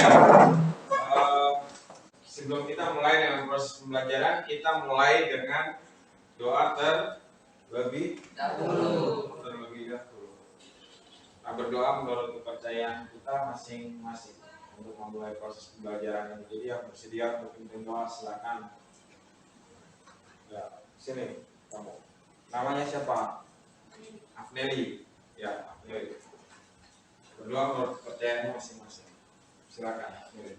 ya. Sebelum kita mulai dengan proses pembelajaran, kita mulai dengan doa terlebih dahulu. Nah, berdoa menurut kepercayaan kita masing-masing untuk memulai proses pembelajaran ini. Jadi yang bersedia untuk pimpin doa silakan. Ya, sini kamu. Namanya siapa? Afneli. Ya, Afneli. Berdoa menurut kepercayaannya masing-masing. Silakan, Afneli.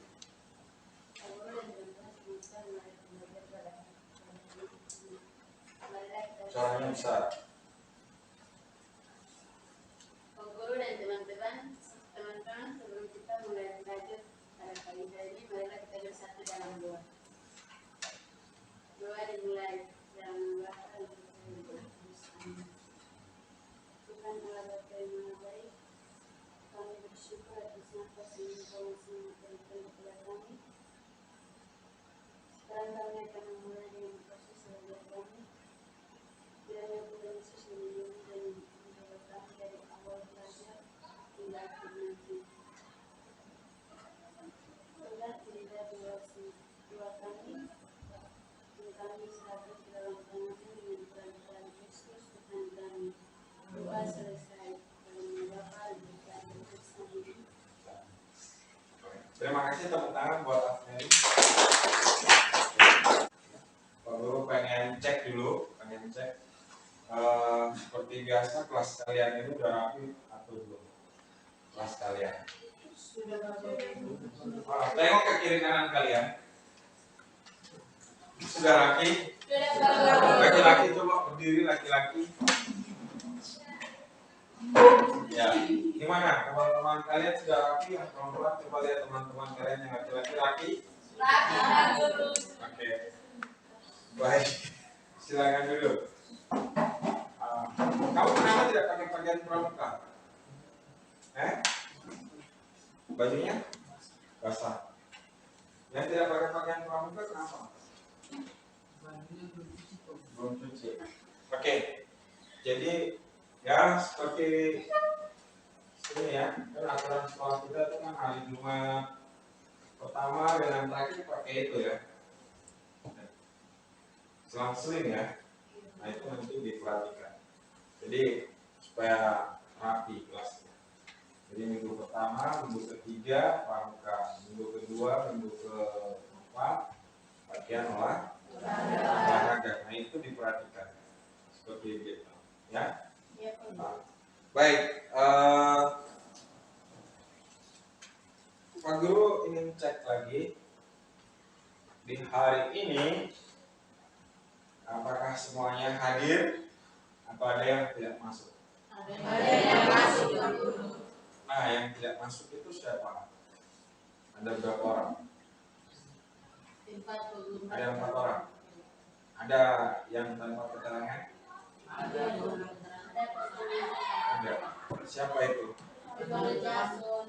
Suaranya besar. Guru dan teman-teman sebelum kita mulai belajar pada pagi hari ini, marilah kita bersatu dalam doa. Doa dimulai dalam bahasa Tuhan Allah Bapa yang Maha Baik, kami bersyukur atas nafas yang Kau masih memberikan kepada kami. Sekarang kami akan memulai dengan proses belajar kami. Kiranya Tuhan Yesus melindungi dan menjaga kami dari awal belajar hingga akhir nanti. Tuhan tidak dua kami, dan kami serahkan ke dalam tangan-Mu dengan peran-peran Kristus Tuhan kami. Doa selesai. Dalam nama Bapa dan Putra dan Roh Kudus. Amin. Terima kasih, tepuk tangan buat Afneli. Pak Guru pengen cek dulu, seperti biasa kelas kalian ini udah rapi atau belum? Kelas kalian tengok ke kiri kanan kalian, sudah rapi? Laki-laki coba berdiri, laki-laki. Ya, gimana teman-teman kalian sudah rapi? Yang perempuan coba lihat teman-teman kalian yang laki-laki rapi? Oke. Baik, silakan dulu. Kamu kenapa tidak pakai pakaian pramuka? Bajunya basah. Yang tidak pakai pakaian pramuka kenapa? Belum cuci. Oke. Jadi ya seperti ini ya, kan aturan sekolah kita itu kan hari Jumat pertama dengan terakhir pakai itu ya. Selang-seling ya. Nah itu nanti diperhatikan. Jadi supaya rapi kelasnya. Jadi minggu pertama, minggu ketiga pramuka, minggu kedua, minggu keempat latihan olahraga. Nah itu diperhatikan seperti itu, ya. Nah, baik, Pak Guru ingin cek lagi di hari ini apakah semuanya hadir atau ada yang tidak masuk? Ada yang masuk, Pak Guru. Nah, yang tidak masuk itu siapa? Ada berapa orang? 4 Ada 4 orang. Ada yang tanpa keterangan? Ada. Siapa itu? Rivaldo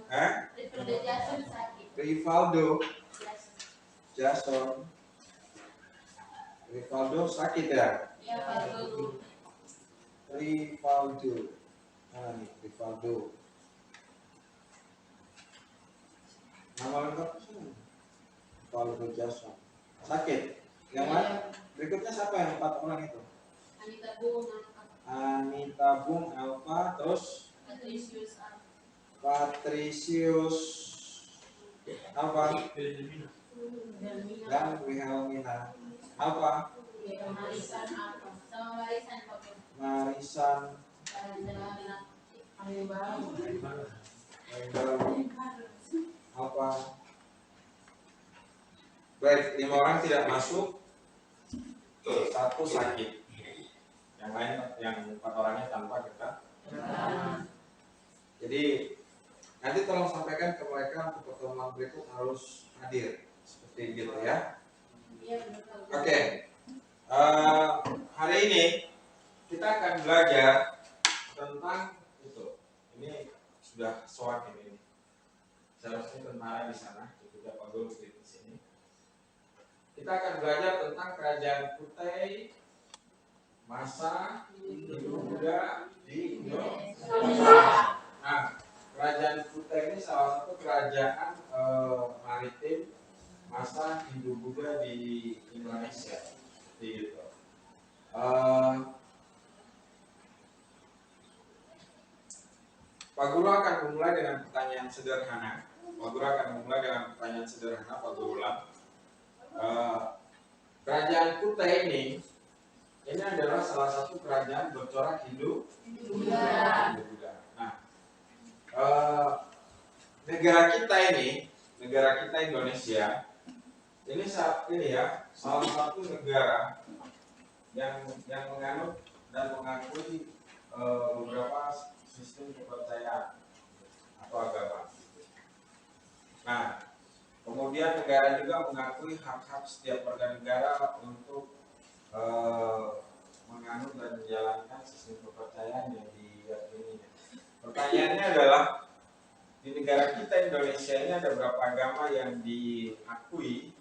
Jason sakit. Rivaldo Jason. Rivaldo sakit ya? Iya, Pak Guru. Rivaldo. Nah, nih Rivaldo. Nama lengkap Rivaldo Jason. Sakit. Yang mana? Berikutnya siapa yang 4 orang itu? Anita Bung Alfa, terus Patricius apa? Dan Wilhelmina apa? Marisan apa? Baik, 5 orang tidak masuk, 1 sakit. Yang lain, yang 4 orangnya tanpa kita. Jadi nanti tolong sampaikan ke mereka untuk pertemuan berikut harus hadir seperti gitu ya. Oke. Hari ini kita akan belajar tentang itu. Ini sudah soal ini. Seharusnya tentara di sana, ketika Pak Guru di sini. Kita akan belajar tentang kerajaan Kutai masa Hindu Buddha di Indonesia. Nah, kerajaan Kutai ini salah satu kerajaan maritim masa Hindu-Buddha di Indonesia. Seperti itu. Pak Guru akan memulai dengan pertanyaan sederhana. Pak Guru ulang. Kerajaan Kutai ini adalah salah satu kerajaan bercorak Hindu-Buddha. Nah, negara kita Indonesia ini saat ini ya salah satu negara yang menganut dan mengakui beberapa sistem kepercayaan atau agama. Nah, kemudian negara juga mengakui hak-hak setiap warga negara untuk menganut dan menjalankan sistem kepercayaan yang diyakini. Pertanyaannya adalah di negara kita Indonesia ini ada berapa agama yang diakui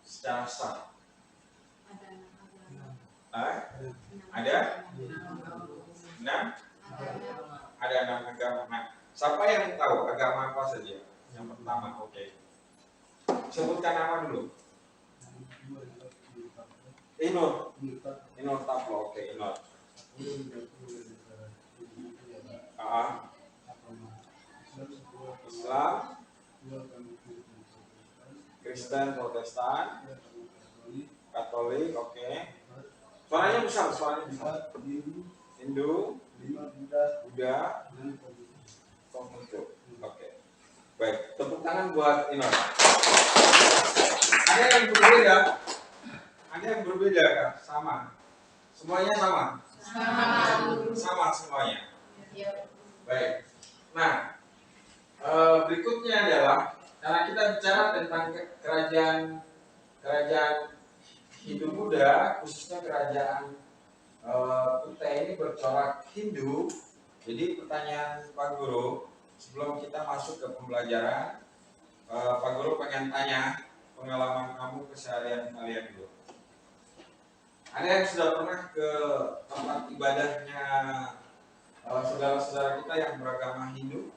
secara sah? Ada 6? Ada 6 agama. Nah, siapa yang tahu agama apa saja? Yang pertama, oke. Sebutkan nama dulu. Inor Taplo, oke, Inor. Islam, Kristen, Protestan, Katolik, oke. Suaranya besar. Hindu, Buddha, Konghucu. Oke. Baik, tepuk tangan buat Inor. Ada yang berbeda kan? Sama. Semuanya sama? Sama semuanya. Baik. Nah, berikutnya adalah karena kita bicara tentang kerajaan Hindu-Buddha, khususnya kerajaan Kutai ini bercorak Hindu. Jadi pertanyaan Pak Guru, sebelum kita masuk ke pembelajaran, Pak Guru pengen tanya pengalaman kamu keseharian kalian dulu. Ada yang sudah pernah ke tempat ibadahnya saudara-saudara kita yang beragama Hindu?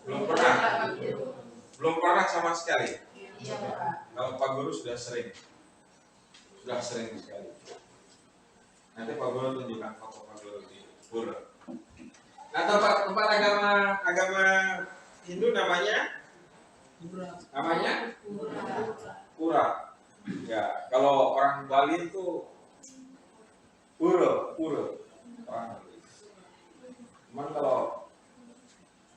Belum pernah sama sekali. Kalau Pak Guru sudah sering sekali. Nanti Pak Guru tunjukkan foto Pak Guru di Pura. Nah, tempat agama Hindu namanya Pura. Ya, kalau orang Bali itu Pura. Orang Bali. Cuman kalau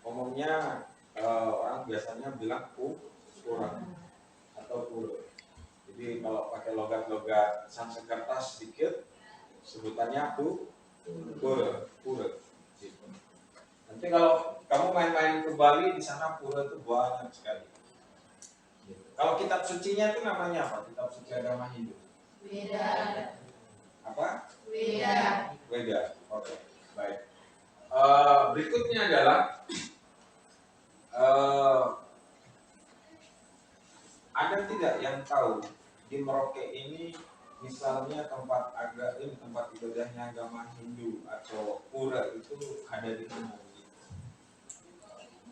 umumnya orang biasanya bilang Pura atau Pura. Jadi kalau pakai logat-logat Sanskerta sedikit, sebutannya Pura. Gitu. Nanti kalau kamu main-main ke Bali, di sana Pura itu banyak sekali. Gitu. Kalau kitab sucinya itu namanya apa? Kitab suci agama Hindu? Weda. Apa? Weda. Oke, baik. Berikutnya adalah ada tidak yang tahu di Merauke ini misalnya tempat ibadahnya agama Hindu atau Pura itu ada di mana?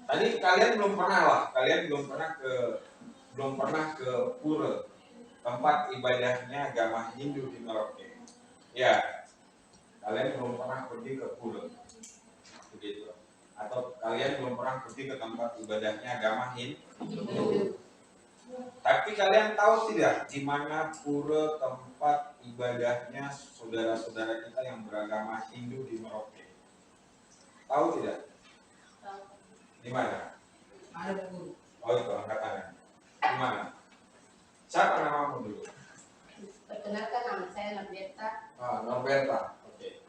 Tadi kalian belum pernah ke Pura, tempat ibadahnya agama Hindu di Merauke. Ya, kalian belum pernah pergi ke Pura, begitu. Atau kalian belum pernah pergi ke tempat ibadahnya agama Hindu. Tapi kalian tahu tidak di mana Pura tempat ibadahnya saudara-saudara kita yang beragama Hindu di Merauke? Tahu tidak? Tahu. Di mana? Oh itu angkat tangan. Di mana? Siapa namamu dulu? Perkenalkan, nama saya Norberta. Norberta. Oke.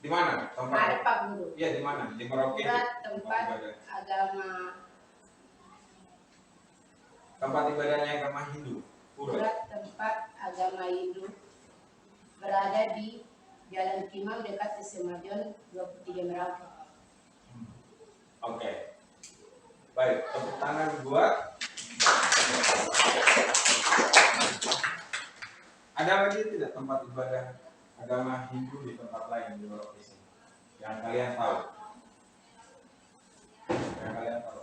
Di mana tempat? Ada Pak Guru. Iya, di mana? Di Merauke. Tempat agama. Tempat ibadahnya agama Hindu. Pura tempat agama Hindu berada di Jalan Timau dekat Semadion 23 Merauke. Oke. Baik, tepuk tangan buat Ada lagi tidak tempat ibadah agama Hindu di tempat lain di Merauke sini? Yang kalian tahu? Yang kalian tahu?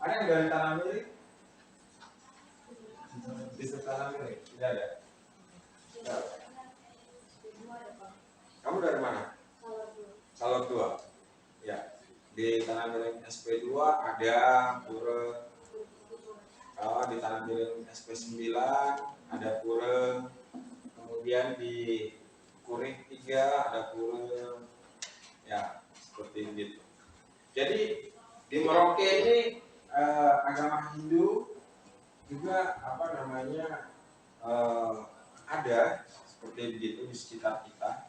Ada yang dari tanah milik? Di tanah milik? Tidak ada. Tidak. Kamu dari mana? Salor 2. Ya. Di tanah milik SP2 ada pura. Di tanah milik SP9 ada pura. Kemudian di Kuring 3 ada pura. Ya, seperti itu. Jadi di Merauke ini agama Hindu juga ada seperti begitu di sekitar kita.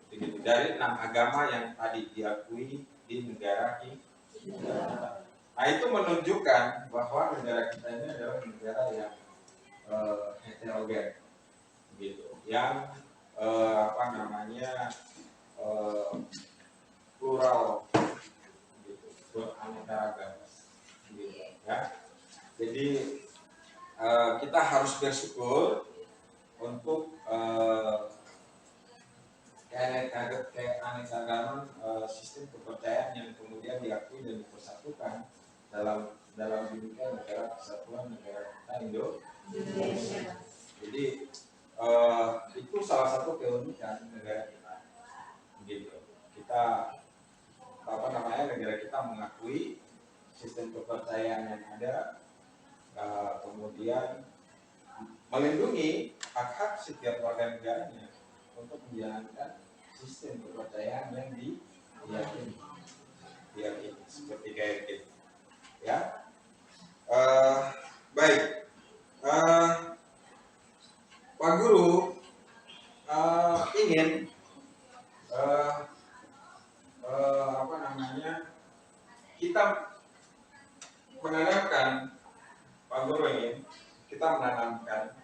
Begitu. Dari 6 agama yang tadi diakui di negara kita. Nah, itu menunjukkan bahwa negara kita ini adalah negara yang heterogen, gitu, yang plural, gitu, beraneka ragam, gitu, ya. Jadi kita harus bersyukur untuk keanekaragaman sistem kepercayaan yang kemudian diakui dan dipersatukan dalam demikian negara kesatuan negara kita Indonesia. Jadi itu salah satu keunikan negara kita. Begitu. Kita negara kita mengakui sistem kepercayaan yang ada, kemudian melindungi hak-hak setiap warga negaranya untuk menjalankan sistem kepercayaan yang diyakini seperti kayak gitu, ya. Baik, Pak Guru ingin kita menanamkan, Pak Guru ingin kita menanamkan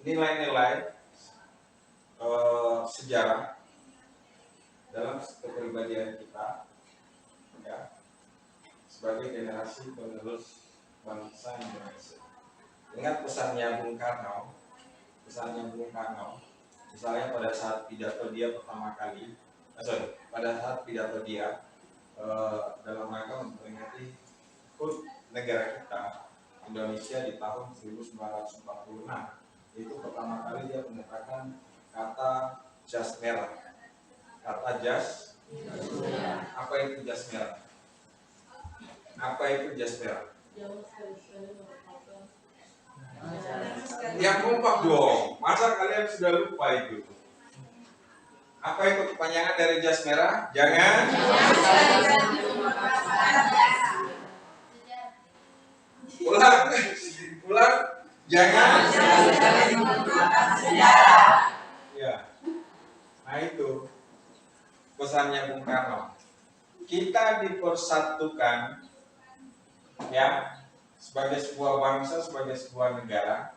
nilai-nilai sejarah dalam kepribadian kita, ya, sebagai generasi penerus bangsa Indonesia. Ingat pesannya Bung Karno, misalnya pada saat pidato dia pertama kali, dalam rangka memperingati HUT negara kita Indonesia di tahun 1946, itu pertama kali dia menggunakan kata jas merah. Kata jas merah. Apa itu jas merah? Yang kompak dong. Masa kalian sudah lupa itu? Apa itu kepanjangan dari jas merah? Jangan. Ulang. Jangan. Ya. Nah, itu pesannya Bung Karno. Kita dipersatukan, ya, sebagai sebuah bangsa, sebagai sebuah negara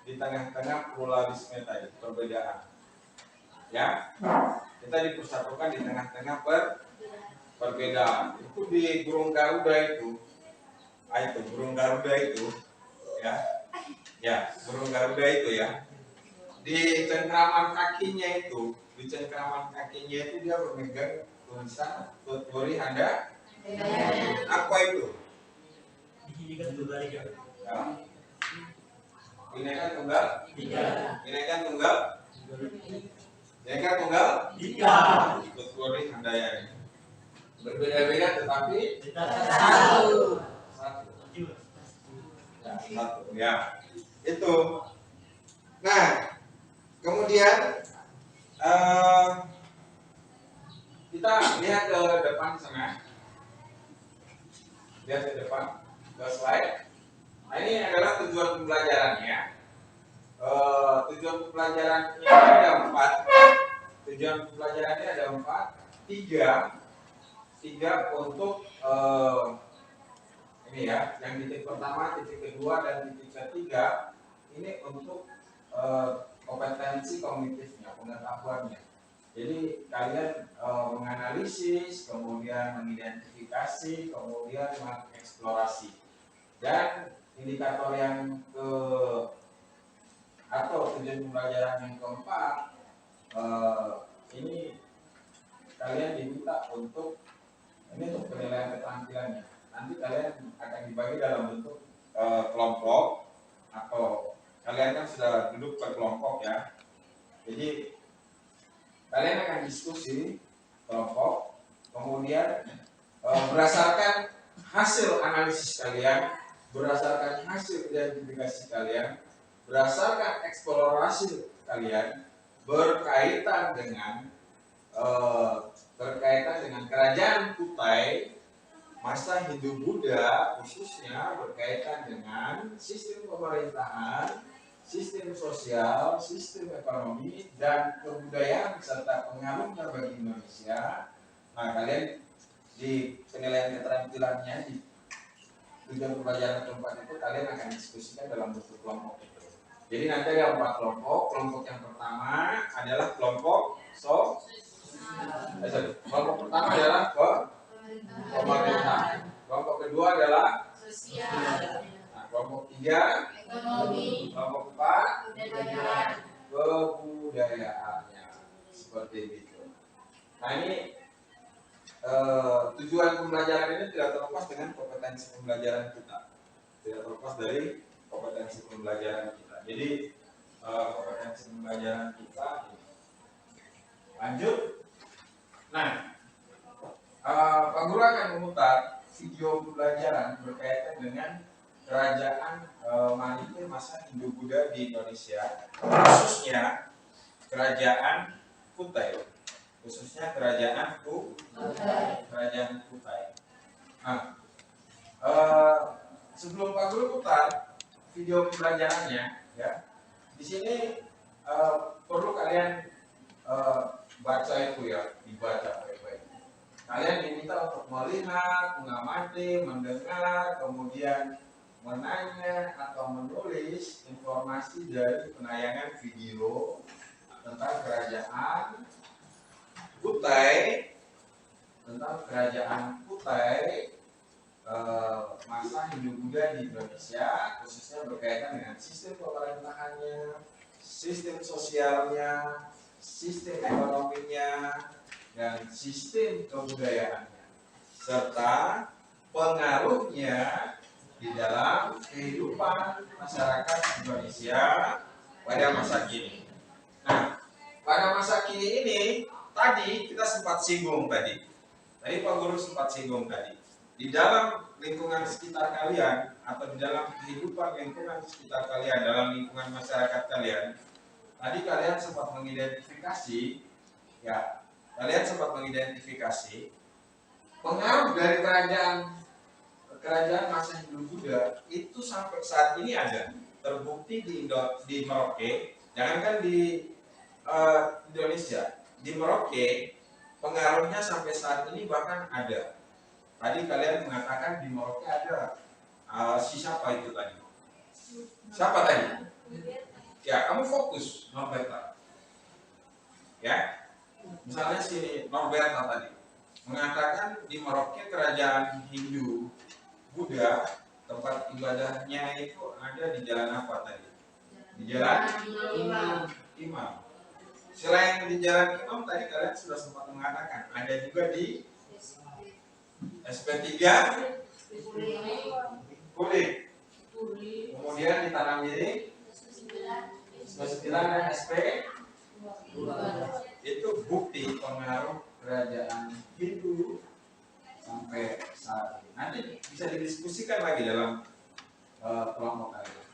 di tengah-tengah pluralisme tadi, perbedaan. Ya, kita dipersatukan di tengah-tengah perbedaan. Itu di burung Garuda itu. Burung Garuda itu, ya. Ya, burung Garuda itu, ya. Di cengkraman kakinya itu, dia memegang tulisan Tuturi Handa. Apa itu? Ya. Bineka Tunggal Ika. Tuturi Handayani. Berbeda-beda tetapi satu. Ya, itu. Nah, kemudian kita lihat ke depan sana. Lihat ke depan ke slide. Nah, ini adalah tujuan pembelajarannya. Tujuan pembelajarannya ada 4. Tiga untuk ini, ya. Yang titik pertama, titik kedua, dan titik ketiga ini untuk kompetensi kognitifnya, pengetahuannya. Jadi kalian menganalisis, kemudian mengidentifikasi, kemudian mengeksplorasi. Dan indikator yang ke atau tujuan pembelajaran yang keempat, ini kalian diminta untuk ini untuk penilaian keterampilannya. Nanti kalian akan dibagi dalam bentuk kelompok, atau kalian kan sudah duduk per kelompok ya. Jadi kalian akan diskusi kelompok, kemudian berdasarkan hasil analisis kalian, berdasarkan hasil identifikasi kalian, berdasarkan eksplorasi kalian berkaitan dengan kerajaan Kutai masa Hindu-Buddha, khususnya berkaitan dengan sistem pemerintahan, sistem sosial, sistem ekonomi, dan kebudayaan serta pengaruhnya bagi Indonesia. Nah, kalian di penilaian keterampilannya di tujuan pembelajaran keempat itu kalian akan diskusikan dalam bentuk kelompok itu. Jadi nanti ada 4 kelompok. Kelompok yang pertama adalah kelompok kelompok pertama adalah pemerintahan. Kelompok kedua adalah Sosial. nah, kelompok 3 Ekonomi. kelompok 4 Kebudayaan. kebudayaannya, seperti itu. Nah, ini tujuan pembelajaran ini tidak terlepas dengan kompetensi pembelajaran kita, tidak terlepas dari kompetensi pembelajaran kita. Jadi kompetensi pembelajaran kita ini. Lanjut. Nah, Pak Guru akan memutar video pembelajaran berkaitan dengan kerajaan maritim masa Hindu-Buddha di Indonesia, khususnya kerajaan Kutai. Khususnya kerajaan Kutai. Nah, sebelum Pak Guru putar video pembelajarannya, ya, di sini perlu kalian baca itu ya, dibaca baik-baik. Kalian diminta untuk melihat, mengamati, mendengar, kemudian menanya atau menulis informasi dari penayangan video tentang kerajaan Kutai, masa Hindu-Buddha di Indonesia, khususnya berkaitan dengan sistem pemerintahannya, sistem sosialnya, sistem ekonominya, dan sistem kebudayaannya, serta pengaruhnya di dalam kehidupan masyarakat Indonesia pada masa kini. Nah, pada masa kini ini tadi kita sempat singgung tadi Pak Guru sempat singgung tadi, di dalam lingkungan sekitar kalian atau di dalam kehidupan lingkungan sekitar kalian, dalam lingkungan masyarakat kalian, tadi kalian sempat mengidentifikasi, ya, pengaruh dari kerajaan masa Hindu-Buddha itu sampai saat ini ada terbukti di Merauke. Jangankan di Indonesia, di Merauke pengaruhnya sampai saat ini bahkan ada. Tadi kalian mengatakan di Merauke ada siapa itu tadi? Siapa tadi? Ya, kamu fokus Norberta. Ya, misalnya si Norberta tadi mengatakan di Merauke kerajaan Hindu Buddha, tempat ibadahnya itu ada di jalan apa tadi? Di jalan Imam. Selain di jalan Imam tadi kalian sudah sempat mengatakan ada juga di SP3 Kulit. Kemudian di Tanah Miring SP9 dan SP2. Itu bukti pengaruh kerajaan Hindu sampai saat ini. Nanti bisa didiskusikan lagi dalam kelompok kalian.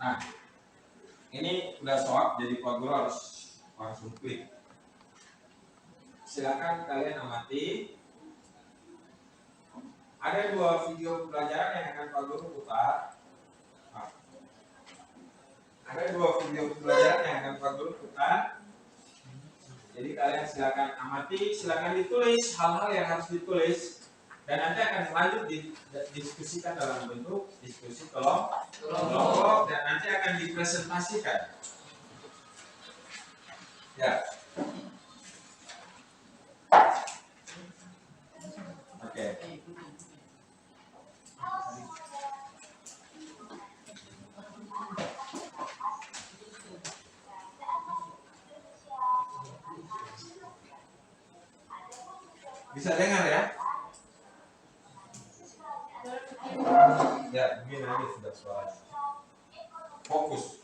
Nah, ini udah soal, jadi Pak Guru harus langsung klik. Silakan kalian amati. Ada 2 video pembelajaran yang akan Pak Guru putar. Jadi kalian silakan amati, silakan ditulis hal-hal yang harus ditulis, dan nanti akan lanjut didiskusikan dalam bentuk diskusi kelompok, dan nanti akan dipresentasikan. Ya. Oke. Bisa dengar ya? Ya, begini aja sudah suara. Fokus.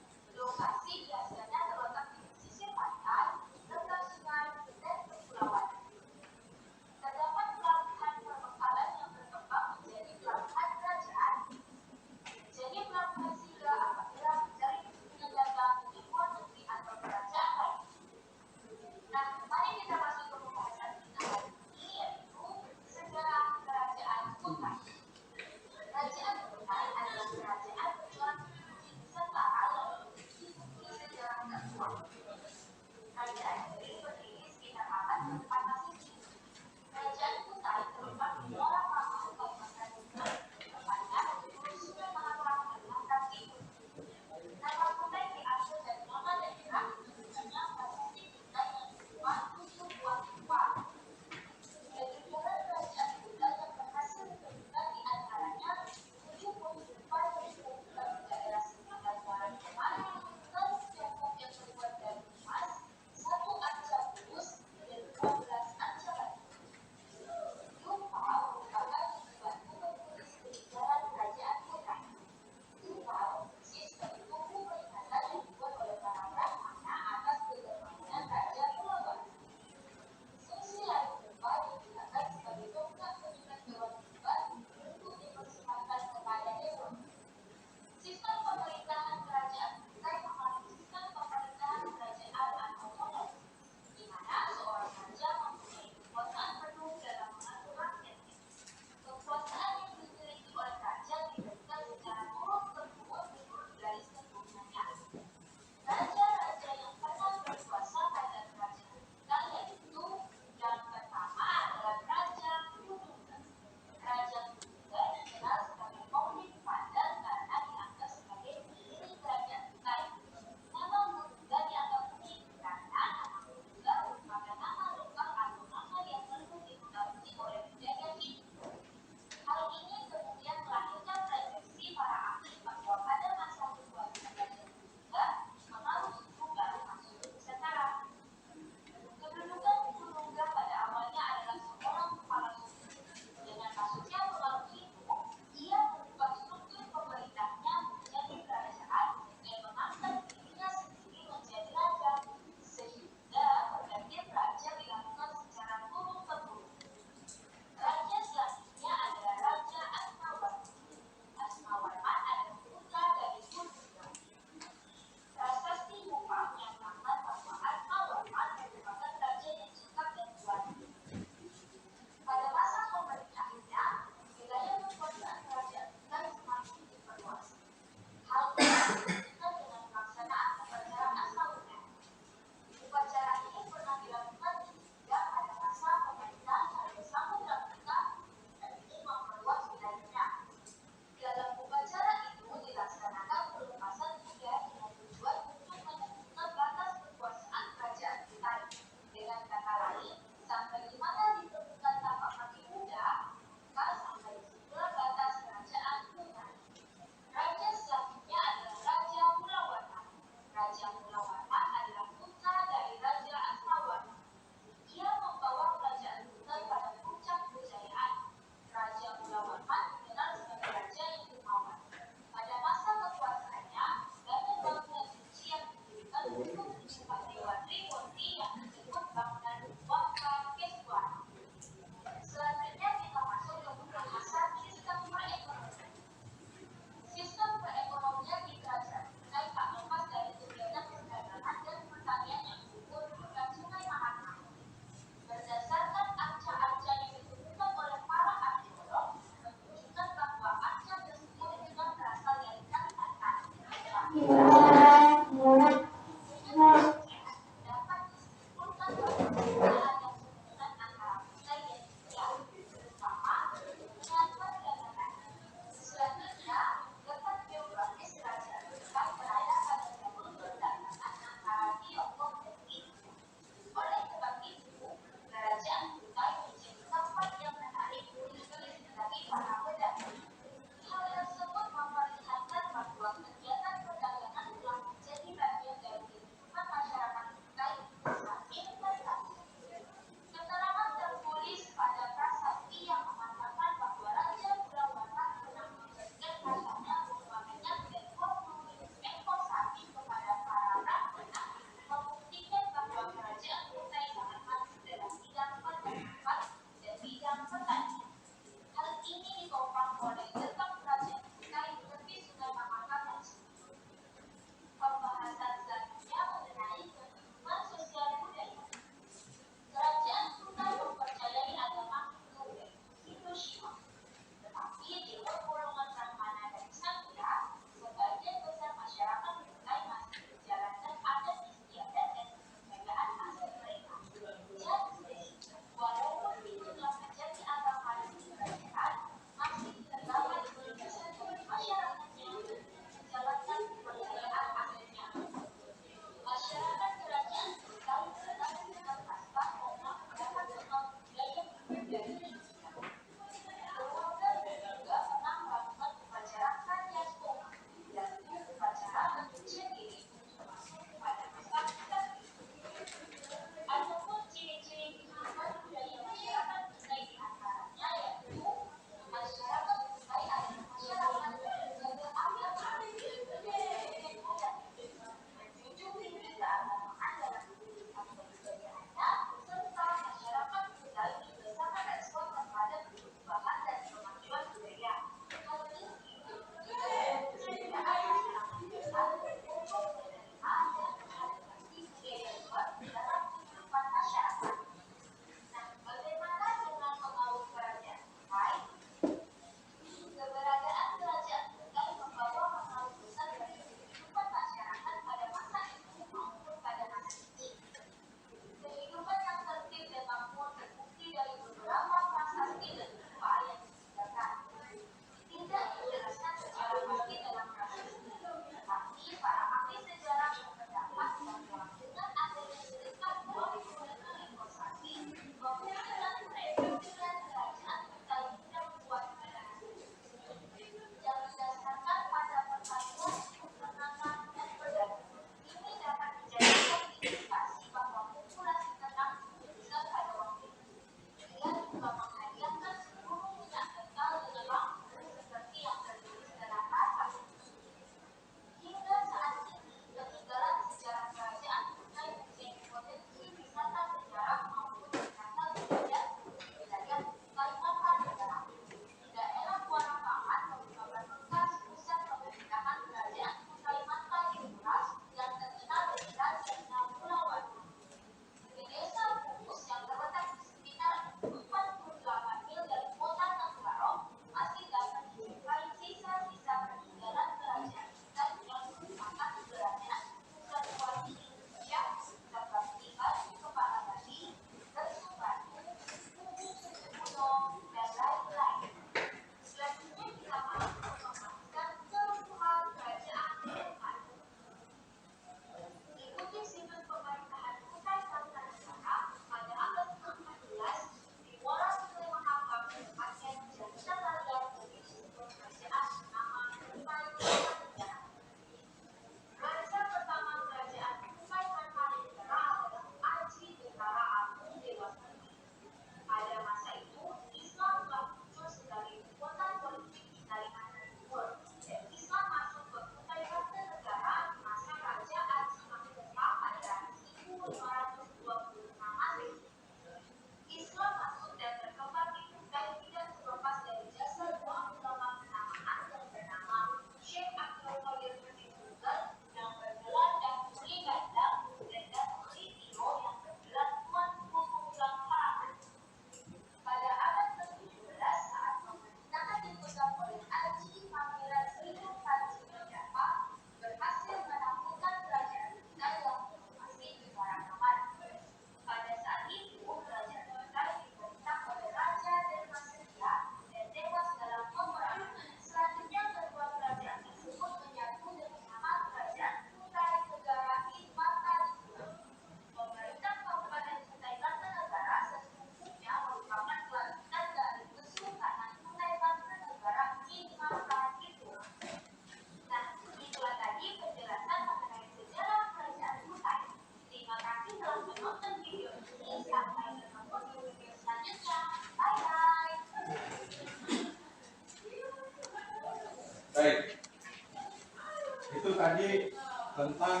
Itu tadi tentang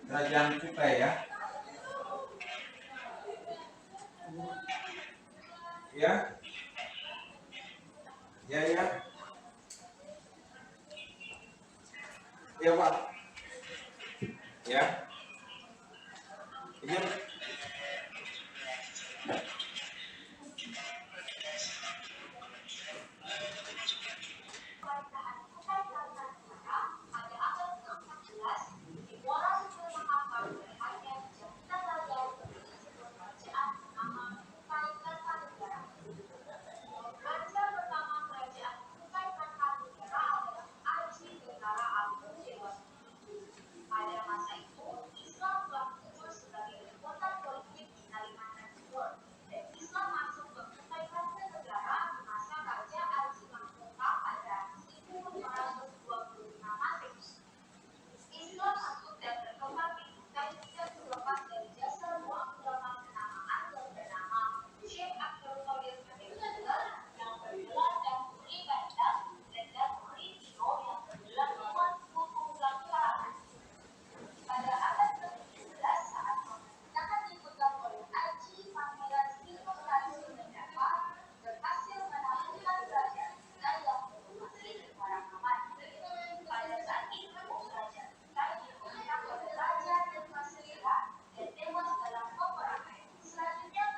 kerajaan Kutai ya. Ya, ya, ya Pak. Ya, ini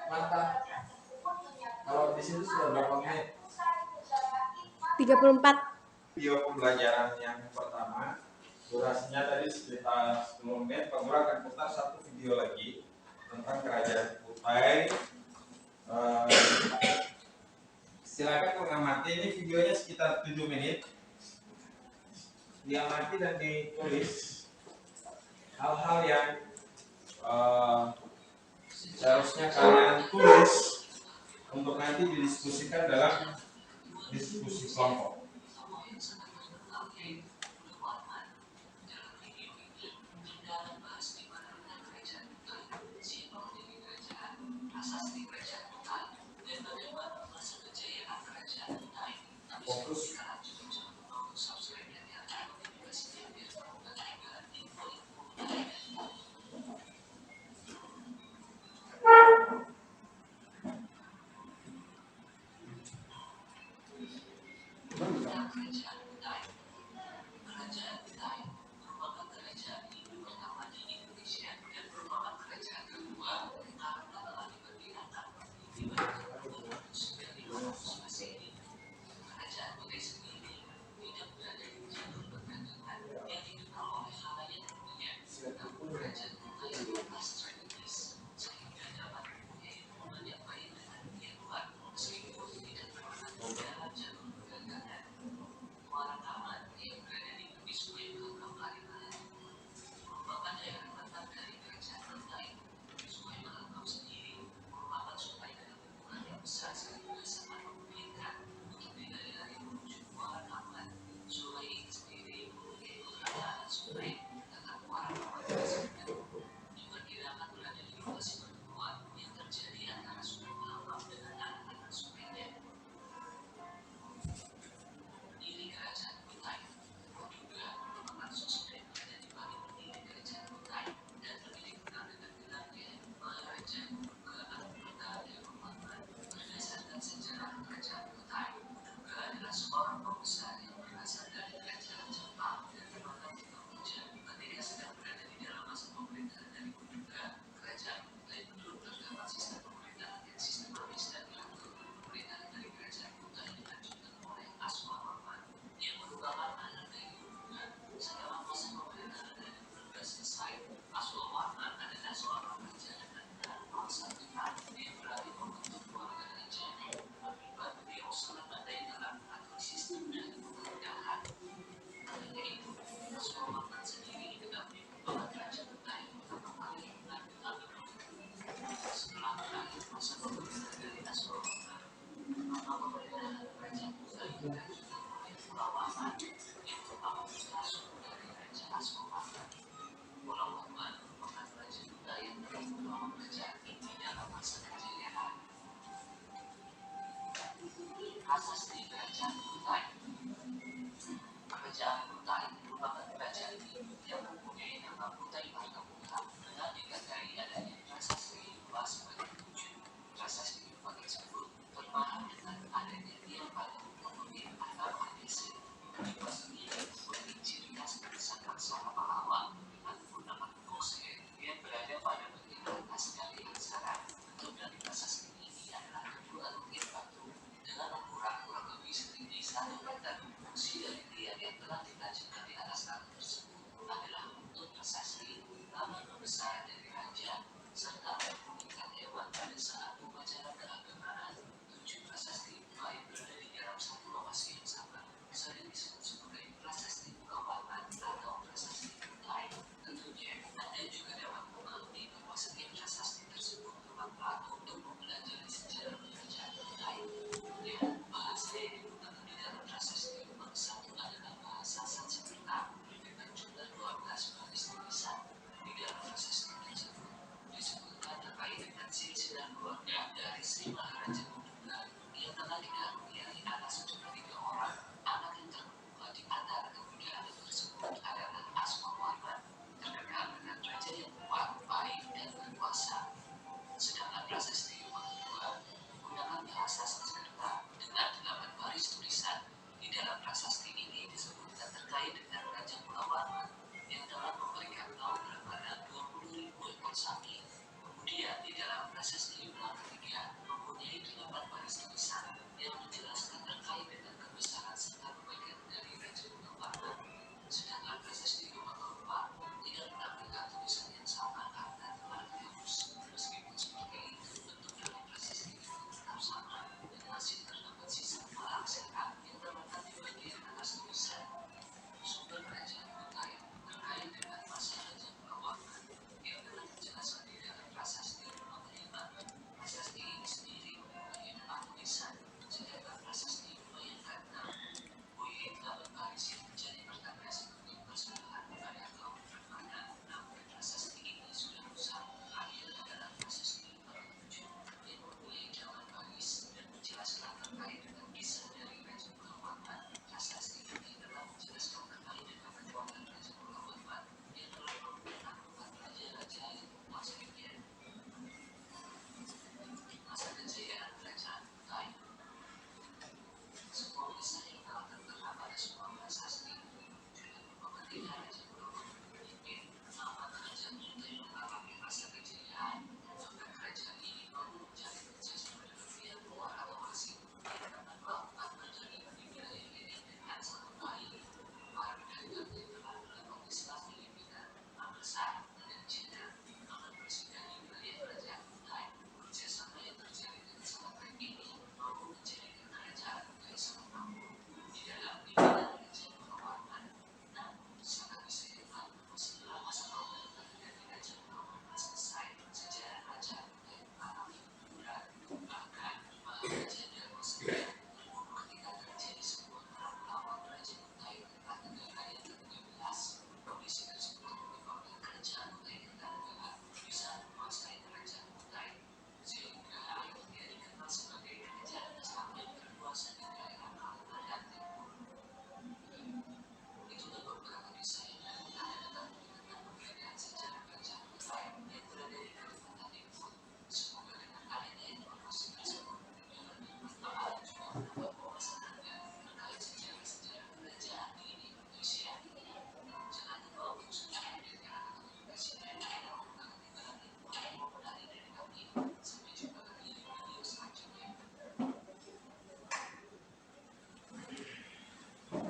mantap. Kalau di situ sudah berapa menit? 34. Video pembelajaran yang pertama durasinya tadi sekitar 10 menit. Pak Guru akan putar satu video lagi tentang kerajaan Kutai. Silakan mengamati, ini videonya sekitar 7 menit. Diamati dan ditulis hal-hal yang seharusnya kalian tulis untuk nanti didiskusikan dalam diskusi kelompok. Fokus.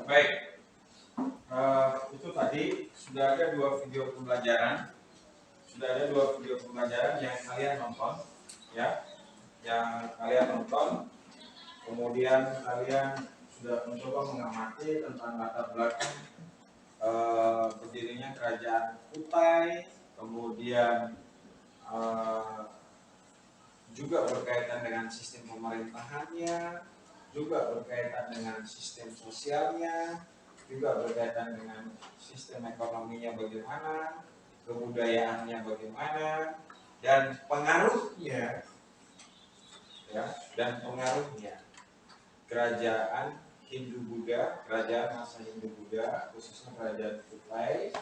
Baik, itu tadi sudah ada dua video pembelajaran, yang kalian nonton, ya, kemudian kalian sudah mencoba mengamati tentang latar belakang berdirinya kerajaan Kutai, kemudian juga berkaitan dengan sistem pemerintahannya, juga berkaitan dengan sistem sosialnya, juga berkaitan dengan sistem ekonominya bagaimana, kebudayaannya bagaimana, dan pengaruhnya, ya, kerajaan Hindu-Buddha, kerajaan masa Hindu-Buddha, khususnya kerajaan Kutai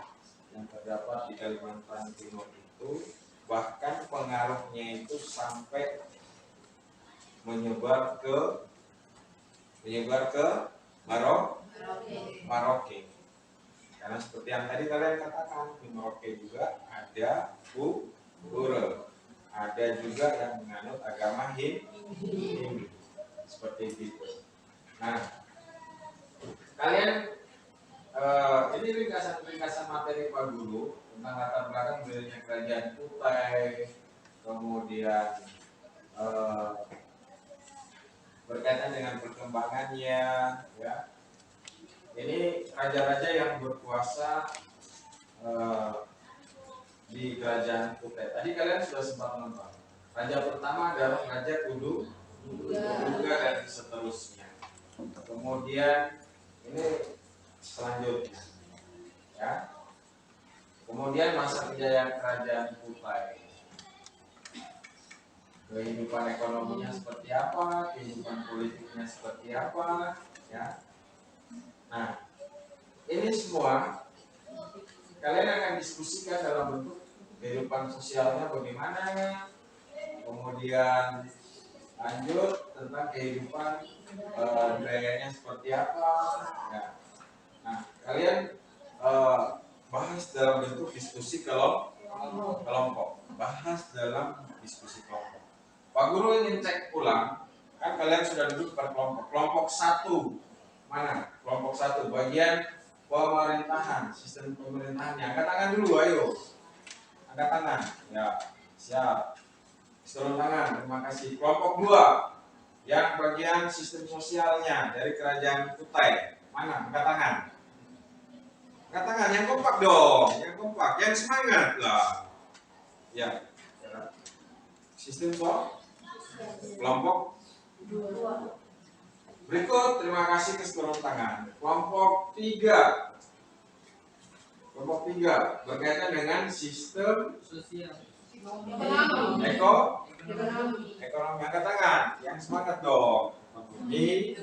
yang terdapat di Kalimantan Timur itu, bahkan pengaruhnya itu sampai menyebar ke Merauke. Karena seperti yang tadi kalian katakan, di Merauke juga ada Pura, ada juga yang menganut agama Hindu, seperti itu. Nah, kalian ini ringkasan materi Pak Guru tentang latar belakang berdirinya kerajaan Kutai, kemudian berkaitan dengan perkembangannya, ya. Ini raja-raja yang berkuasa di kerajaan Kutai. Tadi kalian sudah sempat menonton. Raja pertama adalah Raja Kudu, dan seterusnya. Kemudian ini selanjutnya, ya. Kemudian masa kejayaan kerajaan Kutai. Kehidupan ekonominya seperti apa, kehidupan politiknya seperti apa, ya. Nah, ini semua kalian akan diskusikan dalam bentuk kehidupan sosialnya bagaimana, kemudian lanjut tentang kehidupan budayanya seperti apa, ya. Nah, kalian bahas dalam bentuk diskusi kelompok, Pak Guru ingin cek ulang, kan kalian sudah duduk per kelompok. Kelompok 1 mana? Kelompok 1 bagian pemerintahan, sistem pemerintahannya. Angkat tangan dulu, ayo. Angkat tangan. Ya, siap. Turun tangan. Terima kasih. Kelompok 2 yang bagian sistem sosialnya dari kerajaan Kutai. Mana? Angkat tangan. Angkat tangan. Yang kompak dong. Yang kompak. Yang semangat lah. Ya. Sistem kelompok 2. Berikut, terima kasih ke turun tangan. Kelompok 3 berkaitan dengan sistem sosial, ekonomi. Angkat tangan, yang semangat dong. Ini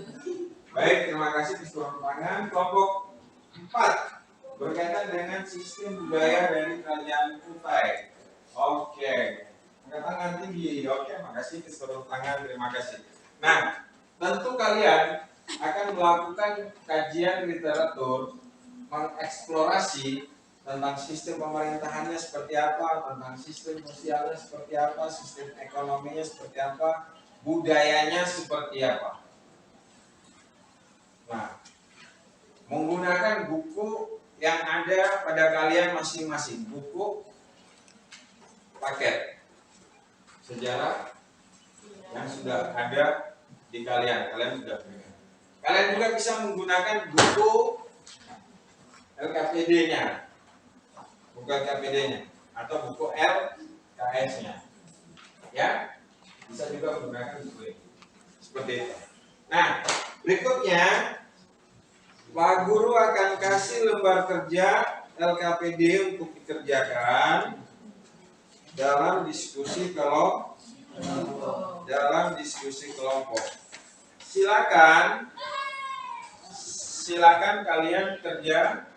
baik, terima kasih ke turun tangan. Kelompok 4 berkaitan dengan sistem budaya dari kerajaan Kutai. Oke, angkat tangan tinggi. Oke, makasih ke turun tangan, terima kasih. Nah, tentu kalian akan melakukan kajian literatur, mengeksplorasi tentang sistem pemerintahannya seperti apa, tentang sistem sosialnya seperti apa, sistem ekonominya seperti apa, budayanya seperti apa. Nah, menggunakan buku yang ada pada kalian masing-masing, buku paket sejarah yang sudah ada di kalian sudah punya. Kalian juga bisa menggunakan buku LKPD-nya, atau buku LKS-nya, ya, bisa juga menggunakan buku ini, seperti itu. Nah, berikutnya Pak Guru akan kasih lembar kerja LKPD untuk dikerjakan dalam diskusi kelompok. Silakan kalian kerja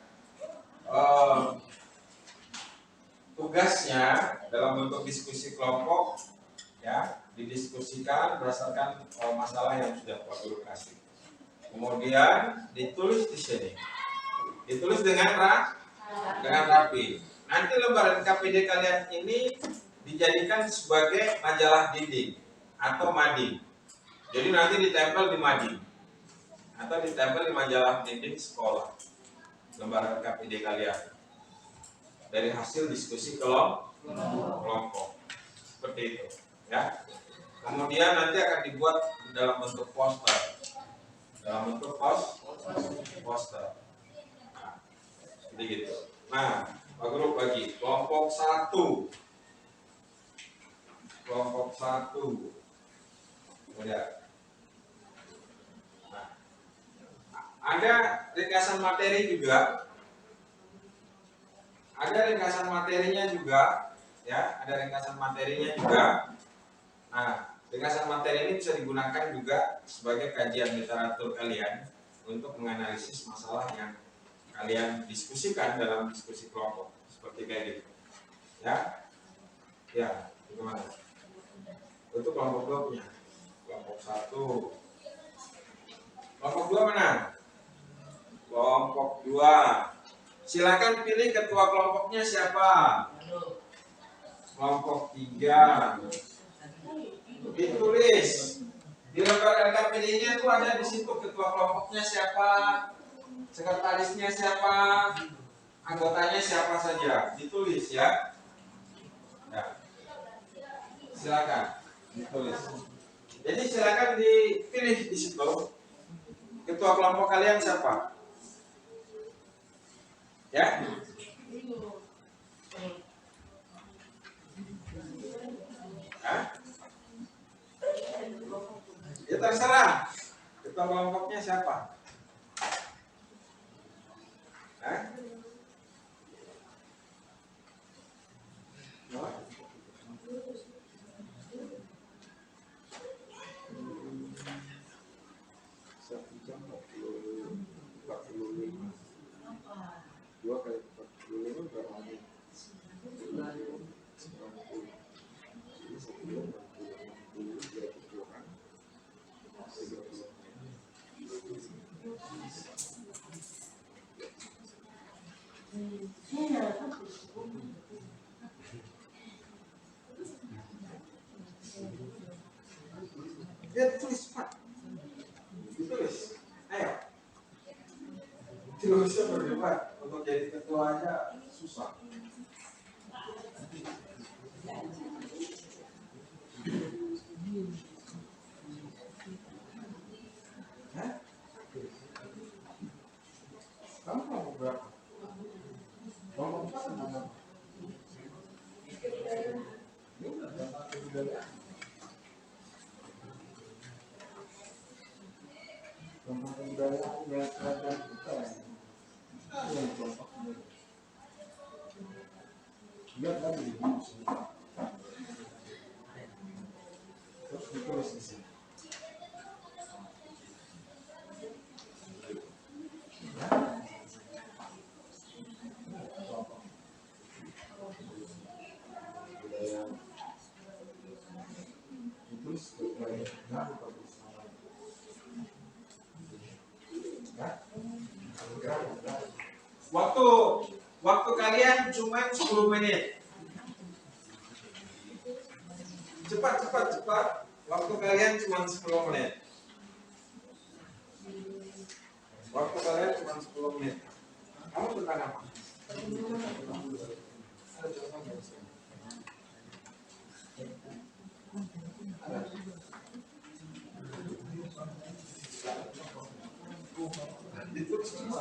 tugasnya dalam bentuk diskusi kelompok, ya, didiskusikan berdasarkan masalah yang sudah Pak Guru kasih. Kemudian ditulis di sini, ditulis dengan rapi. Nanti lembaran KPD kalian ini dijadikan sebagai majalah dinding atau mading. Jadi nanti ditempel di mading. atau ditempel di majalah pendidik sekolah, lembaran KPD kalian, dari hasil diskusi kelompok seperti itu ya. Kemudian nanti akan dibuat dalam bentuk poster, poster. Nah, seperti gitu. Nah, grup lagi kelompok 1. Kemudian ada ringkasan materi juga. Ada ringkasan materinya juga, ya. Ada ringkasan materinya juga. Nah, ringkasan materi ini bisa digunakan juga sebagai kajian literatur kalian untuk menganalisis masalah yang kalian diskusikan dalam diskusi kelompok, seperti kayak gitu. Ya, ya, gimana? Itu kelompok 2 punya. Kelompok 1. Kelompok 2 mana? Kelompok 2. Silakan pilih ketua kelompoknya siapa. Kelompok 3. Ditulis di lembar LKPD-nya itu ada di situ ketua kelompoknya siapa, sekretarisnya siapa, anggotanya siapa saja. Ditulis ya. Ya. Silakan ditulis. Jadi silakan dipilih di situ ketua kelompok kalian siapa. Ya. Hah? Ya terserah. Ketua kelompoknya siapa? Hah? Dia tulis Pak. Ditulis. Ayo. Tulisnya berdebat. Untuk jadi ketua aja susah. Hah? Kamu mau berapa? Kelompok 4 sama? Kelompok budaya yang kerajaan kita yang kelompok lihat lagi terus ditulis di sini. Waktu kalian cuma 10 menit. Cepat. Waktu kalian cuma 10 menit. Kamu tentang apa? Ditulis di sini.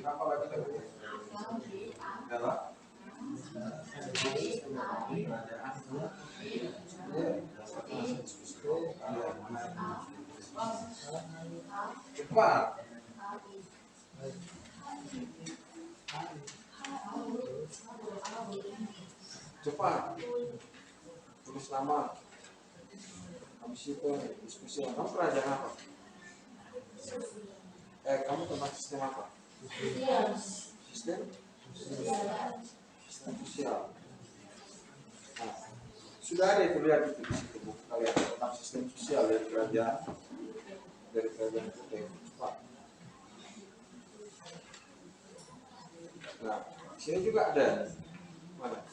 Apa lagi tadi? Cepat. Tulis nama. Habis itu diskusi. Kamu kerajaan apa? Kamu tentang sistem apa? Sistem sosial. Nah, sudah ada itu, lihat itu di situ buku kalian tentang sistem sosial dari kerajaan kita. Cepat. Nah, sini juga ada. Mana?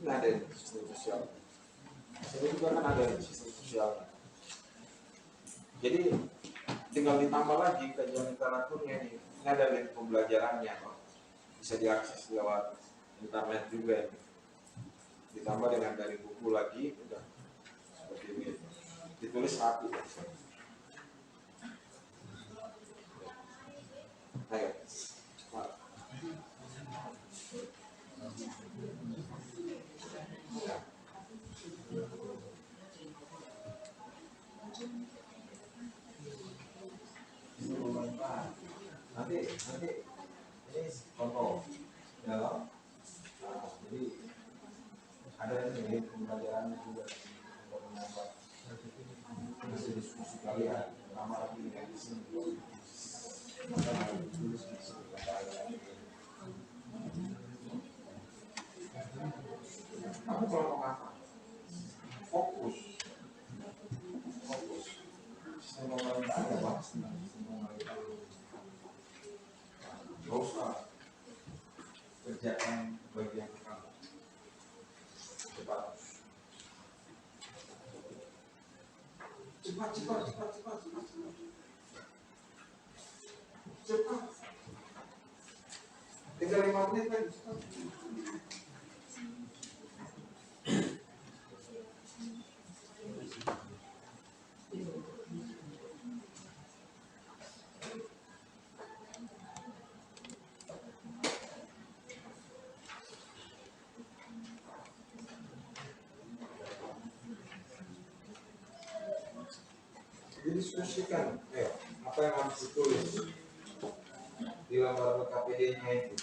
Ini ada sistem sosial. Jadi juga kan ada sistem sosial. Jadi tinggal ditambah lagi kajian literaturnya ini. Ini ada link pembelajarannya, Pak. Bisa diakses lewat internet juga ini. Ditambah dengan dari buku lagi, udah seperti ini. Ditulis rapi. Ayo. Nanti ini contoh ya loh. Nah, jadi ada ini pembelajaran juga untuk menambah hasil diskusi kalian, pertama lagi di sini tulis di sini kamu kalau mau apa fokus saya mau meminta ya Pak, nggak usah kerjakan bagian kamu cepat tinggal 5 menit lagi cepat. Didiskusikan, apa yang harus ditulis di lembar KPD-nya itu.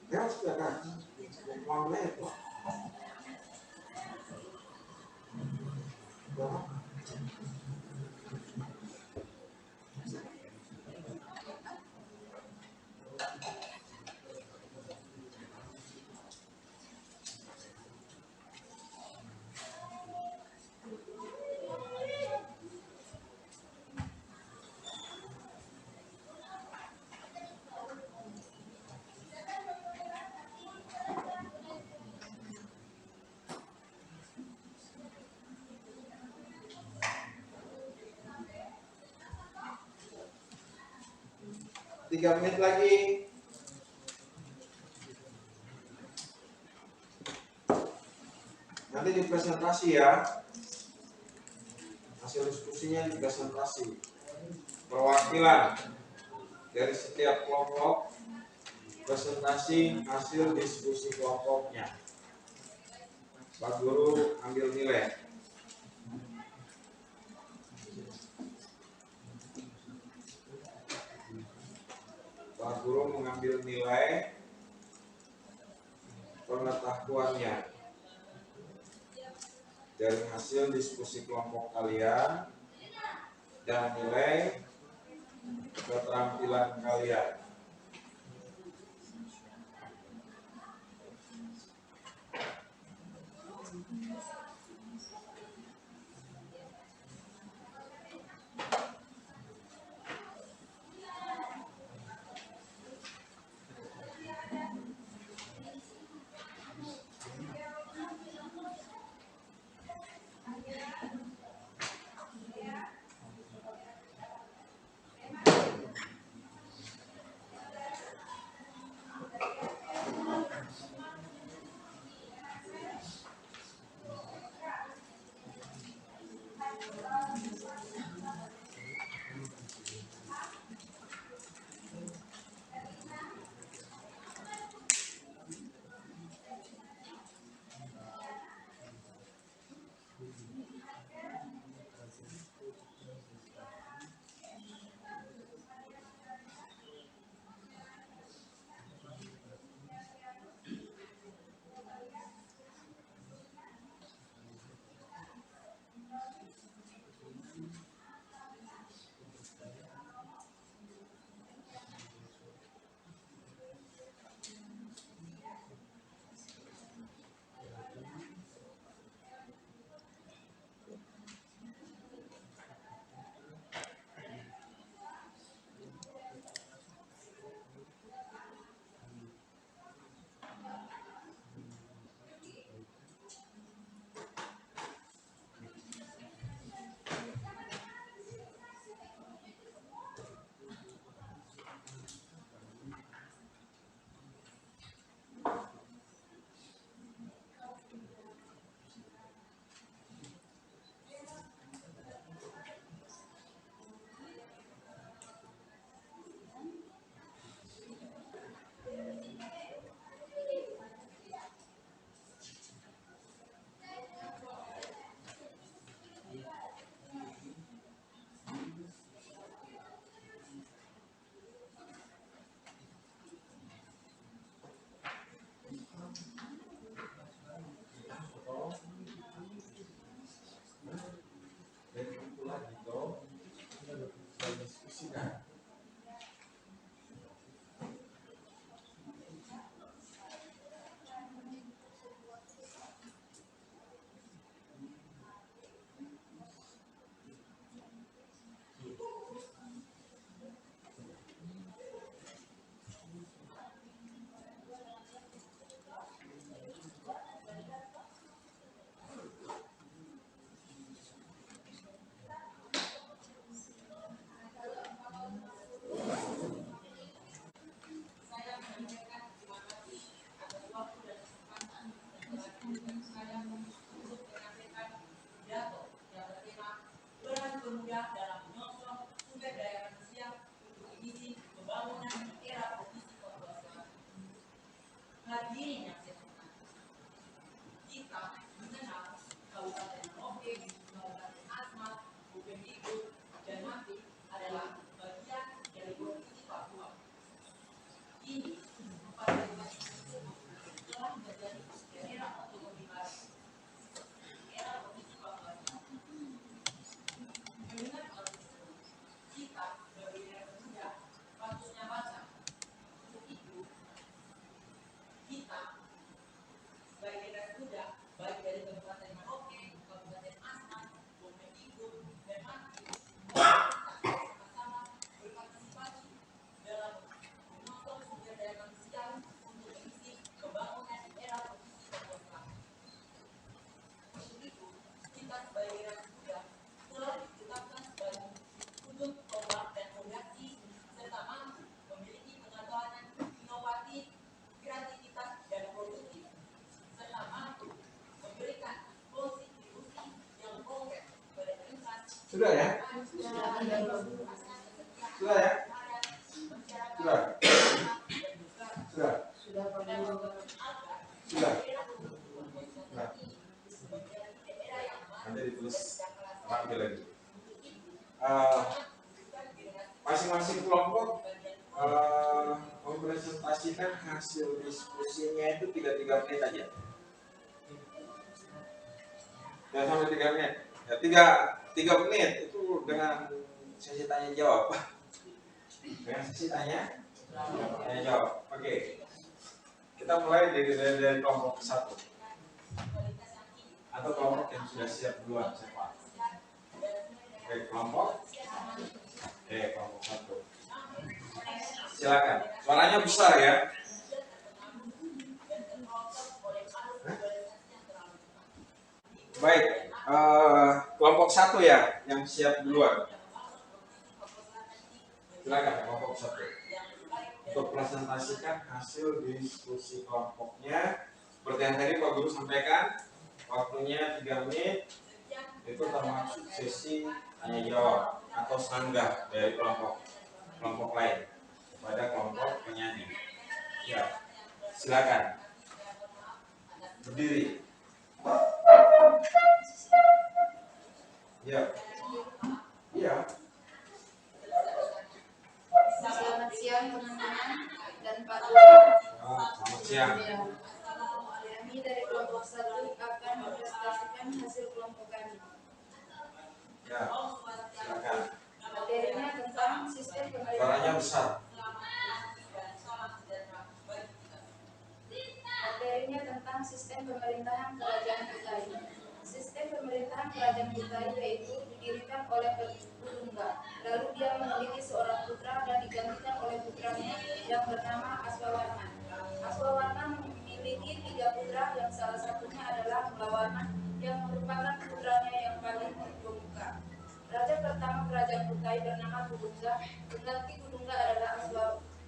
Ya sudah kan, mau menit kok. Tiga menit lagi. Nanti di presentasi ya. Hasil diskusinya di presentasi. Perwakilan dari setiap kelompok presentasi hasil diskusi kelompoknya. Pak Guru ambil nilai. Pak Guru mengambil nilai pengetahuannya dari hasil diskusi kelompok kalian dan nilai keterampilan kalian. Sudah ya? Sudah ya? Sudah? Sudah? Sudah? Sudah? Nanti ditulis rapi lagi. Masing-masing kelompok mempresentasikan hasil diskusinya itu 3 menit aja. Jangan sampai 3 menit. Ya, 3 menit itu dengan sesi tanya jawab. Dengan sesi tanya jawab. Oke. Kita mulai dari kelompok 1 atau kelompok yang sudah siap duluan siapa? Oke, kelompok 1. Silakan. Suaranya besar ya. Baik, kelompok 1 ya yang siap duluan. Silakan kelompok 1 untuk presentasikan hasil diskusi kelompoknya. Seperti yang tadi Pak Guru sampaikan, waktunya 3 menit. Itu termasuk sesi tanya jawab atau sanggah dari kelompok lain pada kelompok penyanyi. Ya, silakan berdiri. Ya, iya. Selamat siang teman-teman dan Pak Guru. Selamat siang. Kami dari kelompok 1 akan mempresentasikan hasil kelompok kami. Ya, silakan. Materinya tentang sistem Suaranya pemerintahan. besar. Materinya tentang sistem pemerintahan kerajaan Kutai. Sistem pemerintahan kerajaan Kutai yaitu didirikan oleh Kudungga. Lalu dia memiliki seorang putra dan digantikan oleh putranya yang bernama Aswawarman. Aswawarman memiliki 3 putra yang salah satunya adalah Mulawarman yang merupakan putranya yang paling terkemuka. Raja pertama kerajaan Kutai bernama Kudungga. Pengganti Kudungga adalah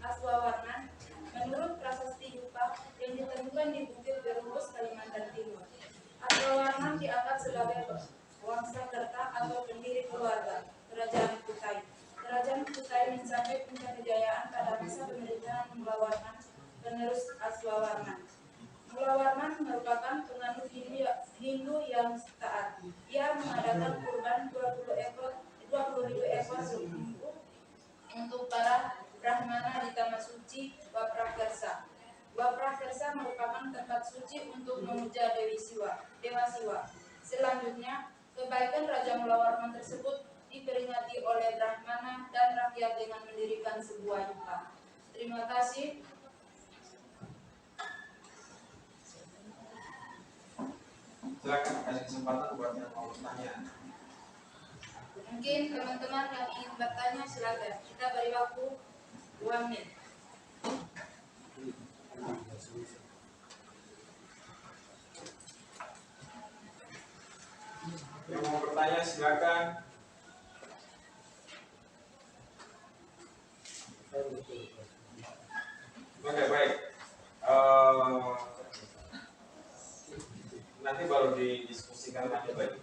Aswawarman. Menurut prasasti Yupa yang ditemukan di Bukit Berunggus, Kalimantan Timur, Aswawarman dianggap sebagai Wangsakerta atau pendiri keluarga kerajaan Kutai. Kerajaan Kutai mencapai puncak kejayaan pada masa pemerintahan Mulawarman, penerus Aswawarman. Mulawarman merupakan penganut Hindu yang taat. Ia mengadakan kurban 20.000 ekor lembu untuk para Brahmana di Taman Suci Waprakersa. Waprakersa merupakan tempat suci untuk memuja Dewa Siwa. Selanjutnya, kebaikan Raja Mulawarman tersebut diperingati oleh Brahmana dan rakyat dengan mendirikan sebuah yupa. Terima kasih. Silakan kasih kesempatan buat yang mau bertanya. Mungkin teman-teman yang ingin bertanya silakan. Kita beri waktu 2 menit. Yang mau bertanya silakan. Oke, baik. Nanti baru didiskusikan lagi baik.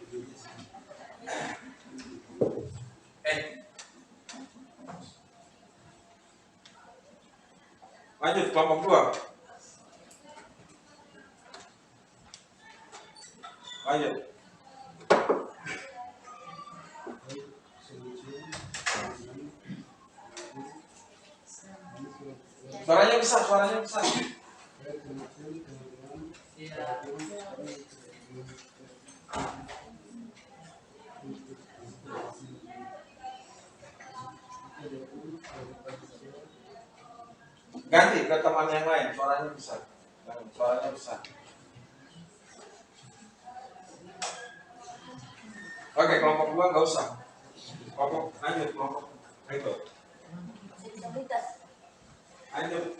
Lanjut kelompok 2. Lanjut. Suaranya besar, suaranya besar. Ganti ke teman yang lain, suaranya besar. Suaranya besar. Oke, kelompok 2 nggak usah. Kelompok lanjut, kelompok itu. Lanjut.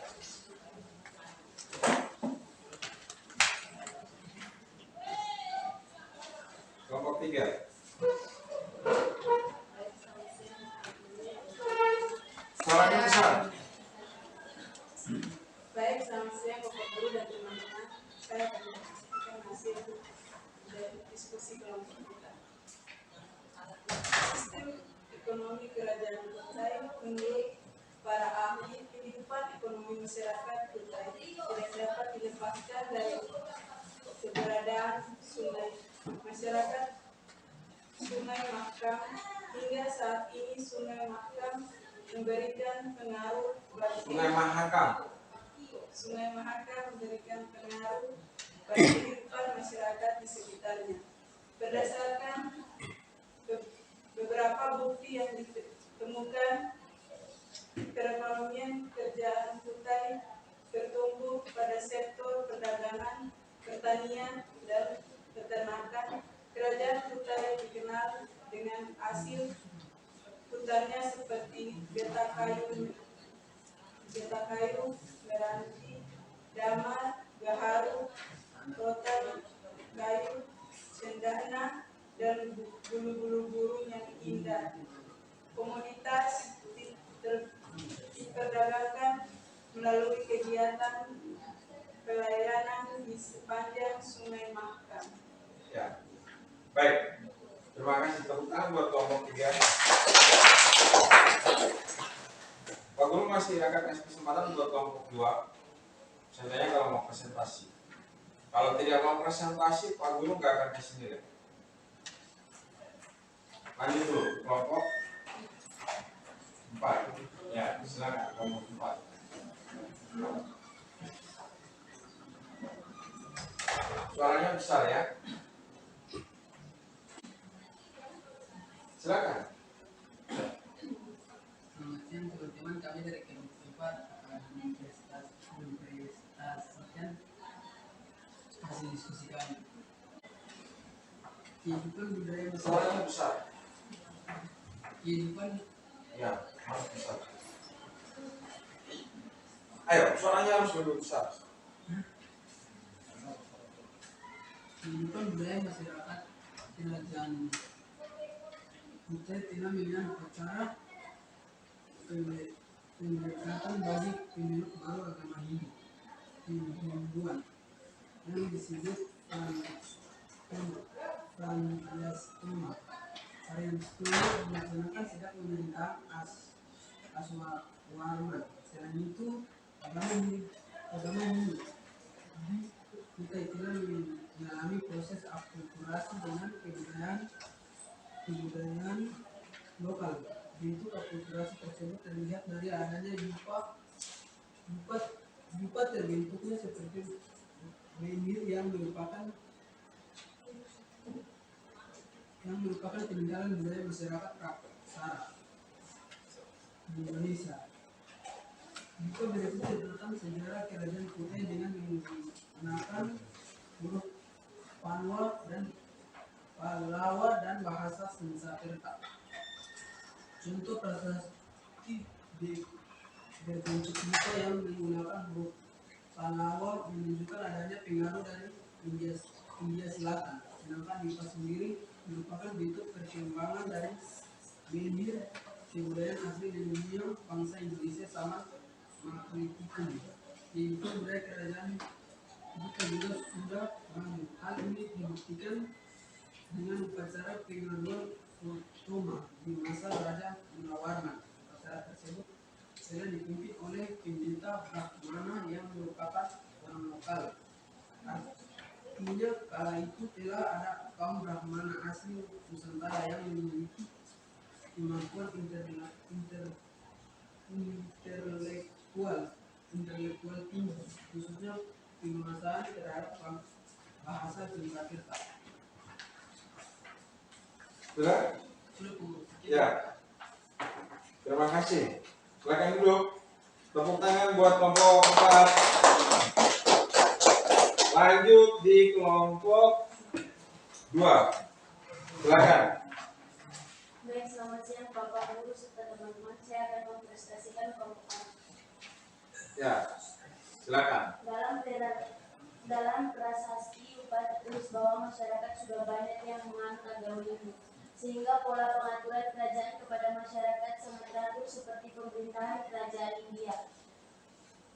Kelompok 3. Suaranya besar. Baik, selamat siang Bapak Guru dan teman-teman. Saya akan menyampaikan hasil dari diskusi kelompok kita. Sistem ekonomi kerajaan Kutai menurut para ahli kehidupan ekonomi masyarakat Kutai tidak dapat dilepaskan dari keberadaan sungai masyarakat Sungai Mahakam. Hingga saat ini Sungai Mahakam memberikan pengaruh bagi Sungai Mahakam memberikan pengaruh bagi kehidupan masyarakat di sekitarnya. Berdasarkan beberapa bukti yang ditemukan, perekonomian kerajaan Kutai bertumbuh pada sektor perdagangan, pertanian, dan peternakan. Kerajaan Kutai dikenal dengan hasil hutannya seperti beta kayu, meranti, damar, gaharu, rotan kayu, cendana, dan bulu-bulu burung yang indah. Komoditas diperdagangkan melalui kegiatan pelayanan di sepanjang Sungai Mahakam. Ya. Baik. Terima kasih, tepuk tangan buat kelompok 3. Pak Guru masih akan kasih kesempatan buat kelompok 2. Contohnya kalau mau presentasi. Kalau tidak mau presentasi, Pak Guru nggak akan kasih nilai. Lanjut dulu, kelompok 4. Ya, silakan kelompok 4. Suaranya besar ya. Silakan. Selamat siang teman-teman, kami dari kelompok 4 akan mempresentasikan hasil diskusi kami. Kehidupan budaya masyarakat. Suaranya besar. Kehidupan Ya, harus besar. Ayo, suaranya harus lebih besar. Kehidupan budaya masyarakat kerajaan Kutai telah dengan upacara pendekatan bagi pemeluk baru agama Hinduan yang disebut Pranayastoma. Pranayastoma dilaksanakan sejak pemerintahan Aswawarman. Selain itu, agama Hindu Kutai telah mengalami proses akulturasi dengan kebudayaan lokal. Bentuk akulturasi tersebut terlihat dari adanya dupa terbentuknya seperti menhir yang merupakan peninggalan budaya masyarakat Praksara di Indonesia. Dupa berikut tentang sejarah kerajaan Kutai dengan menggunakan huruf Pallawa dan bahasa Sanskerta. Contoh prasasti berbentuk dupa yang menggunakan huruf Pallawa menunjukkan adanya pengaruh dari India Selatan, sedangkan dupa sendiri merupakan bentuk perkembangan dari menhir kebudayaan asli Indonesia bangsa Indonesia sama Makritikum. Kehidupan budaya kerajaan kita juga sudah maju. Hal ini dibuktikan dengan upacara pengaduan Toma di masa Raja Munawarman. Upacara tersebut telah dipimpin oleh pendeta Brahmana yang merupakan orang lokal. Artinya kala itu telah ada kaum Brahmana asli Nusantara yang memiliki kemampuan intelektual intelektual tinggi, khususnya penguasaan terhadap bahasa Surakarta. Sudah? Ya. Terima kasih. Silakan duduk. Tepuk tangan buat kelompok 4. Lanjut di kelompok 2. Silakan. Baik, selamat siang Bapak Guru serta teman-teman. Saya akan mempresentasikan kelompok A. Ya. Silakan. Dalam prasasti Upa tertulis bahwa masyarakat sudah banyak yang menganut agama Hindu, sehingga pola pengaturan kerajaan kepada masyarakat sangat teratur seperti pemerintahan kerajaan India.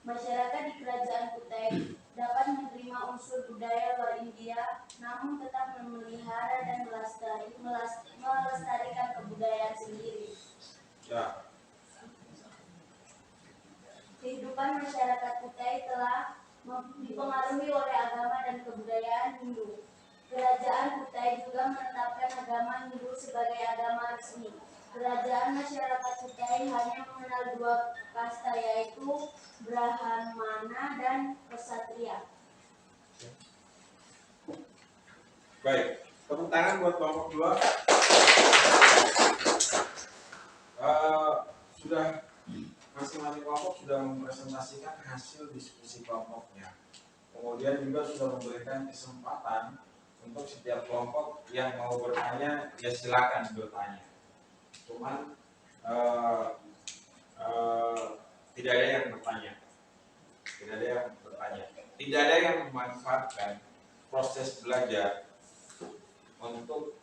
Masyarakat di kerajaan Kutai dapat menerima unsur budaya luar India, namun tetap memelihara dan melestarikan kebudayaan sendiri. Ya. Kehidupan masyarakat Kutai telah dipengaruhi oleh agama dan kebudayaan Hindu. Kerajaan Kutai juga menetapkan agama Hindu sebagai agama resmi. Kerajaan masyarakat Kutai hanya mengenal 2 kasta, yaitu Brahmana dan Ksatria. Baik. Tepuk tangan buat kelompok 2. Sudah masing-masing kelompok sudah mempresentasikan hasil diskusi kelompoknya. Kemudian juga sudah memberikan kesempatan untuk setiap kelompok yang mau bertanya, ya silakan bertanya. Cuman tidak ada yang bertanya. Tidak ada yang memanfaatkan proses belajar untuk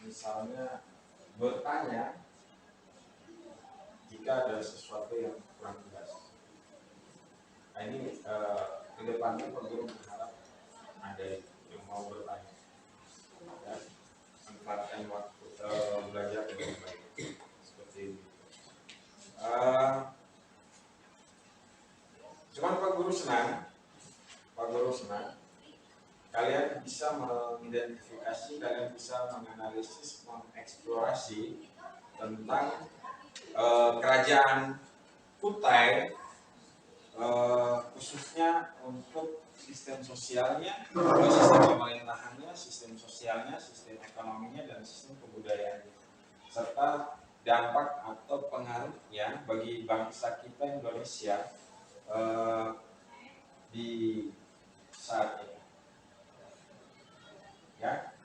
misalnya bertanya jika ada sesuatu yang kurang jelas. Nah ini ke depannya Pak Guru berharap ada yang mau bertanya, ya, manfaatkan waktu belajar dengan baik seperti ini. Cuman Pak Guru senang kalian bisa mengidentifikasi, kalian bisa menganalisis, mengeksplorasi tentang kerajaan Kutai, khususnya untuk sistem sosialnya, sistem pemerintahannya, sistem sosialnya, sistem ekonominya, dan sistem kebudayaannya, serta dampak atau pengaruhnya bagi bangsa kita Indonesia di saat ini. Ya,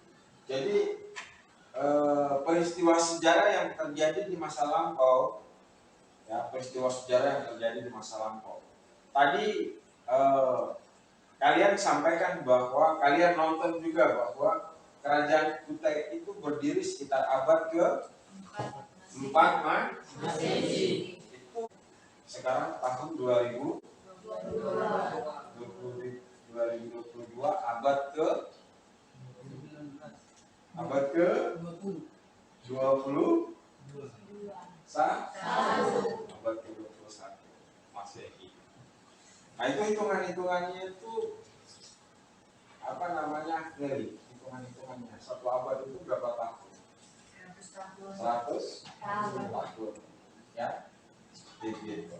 jadi peristiwa sejarah yang terjadi di masa lampau, Tadi kalian sampaikan bahwa kalian nonton juga bahwa kerajaan Kutai itu berdiri sekitar abad ke-4 Masehi. Itu sekarang tahun 2022, abad ke-21. Abad ke-21 Masehi. Nah itu hitungannya itu ngeri. Hitungannya satu abad itu berapa tahun? 100 tahun. Ya, begitu.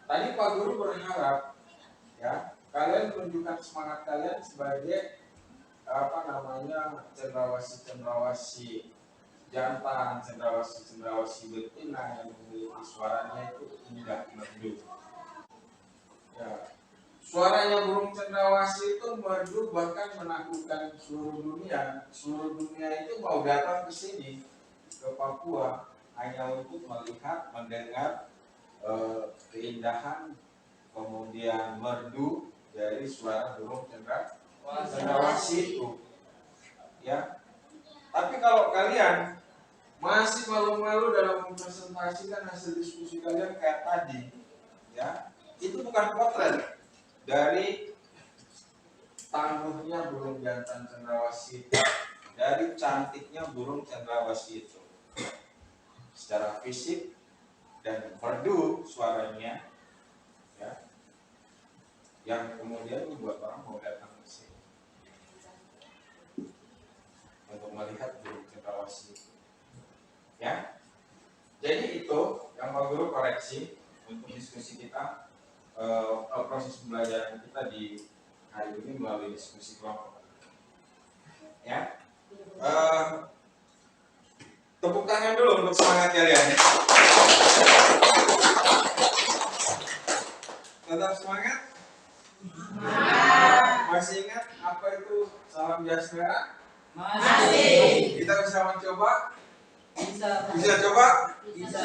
Tadi Pak Guru berharap ya kalian menunjukkan semangat kalian sebagai cendrawasih jantan, cendrawasih betina yang memiliki suaranya itu indah merdu. Ya. Suaranya burung cendrawasih itu merdu bahkan menaklukkan seluruh dunia. Seluruh dunia itu mau datang ke sini, ke Papua, hanya untuk melihat, mendengar keindahan, kemudian merdu dari suara burung cendrawasih itu. Ya. Tapi kalau kalian masih malu-malu dalam mempresentasikan hasil diskusi kalian kayak tadi, ya, itu bukan potret dari tangguhnya burung jantan cendrawasih, dari cantiknya burung cendrawasih itu, secara fisik dan merdu suaranya, ya, yang kemudian membuat orang mau datang ke sini untuk melihat burung cendrawasih itu. Ya, jadi itu yang Pak Guru koreksi untuk diskusi kita. proses pembelajaran kita di hari ini melalui diskusi kelompok. Ya, tepuk tangan dulu untuk semangat kalian. Tetap semangat? Masih ingat apa itu salam jas merah? Masih. Kita bisa mencoba? Bisa coba? Bisa.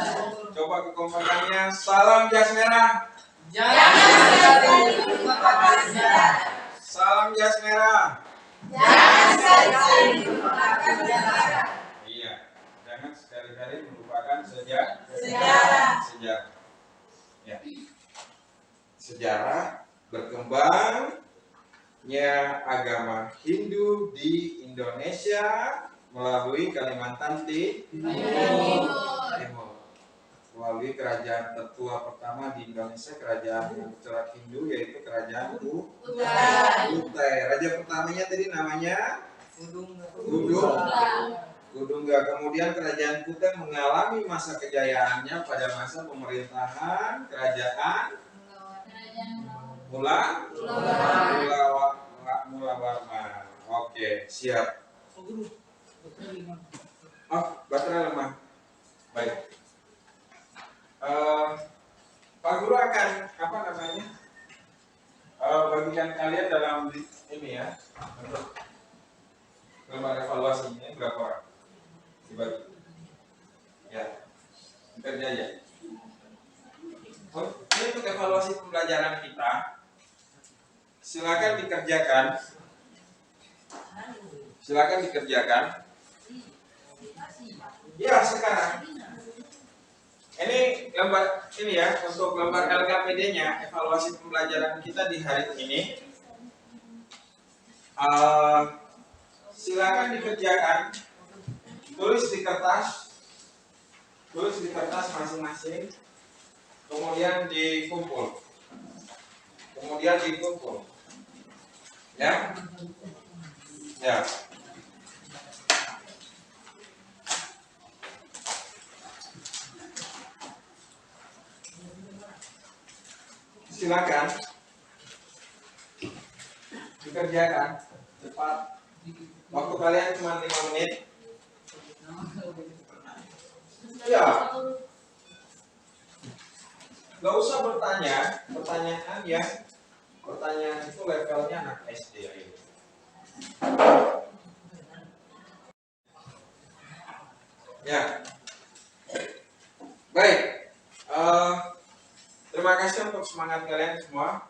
Coba kekompakannya. Salam jas merah. Jangan sekali-kali melupakan sejarah. Salam jas merah. Jangan sekali-kali melupakan sejarah. Iya, jangan sekali-kali melupakan sejarah. Ya. Sejarah berkembangnya agama Hindu di Indonesia melalui Kalimantan Timur. Melalui kerajaan tertua pertama di Indonesia, kerajaan yang bercorak Hindu, yaitu kerajaan Kutai. Raja pertamanya tadi namanya Kudungga. Kemudian kerajaan Kutai mengalami masa kejayaannya pada masa pemerintahan kerajaan Mulawarman. Oke, siap. Oh, baterai lemah. Baik. Pak Guru akan bagikan kalian dalam ini ya, untuk lembar evaluasinya berapa orang dibagi? Ya, kerja ya. Ini untuk evaluasi pembelajaran kita. Silakan dikerjakan. Ya, sekarang. Ini lembar ini ya, untuk lembar LKPD-nya, evaluasi pembelajaran kita di hari ini. Silakan dikerjakan. Tulis di kertas masing-masing. Kemudian dikumpul. Ya. Silakan dikerjakan cepat. Waktu kalian cuma 5 menit. Ya. Gak usah pertanyaan ya. Pertanyaan itu levelnya anak SD aja. Ya. Baik. Terima kasih untuk semangat kalian semua.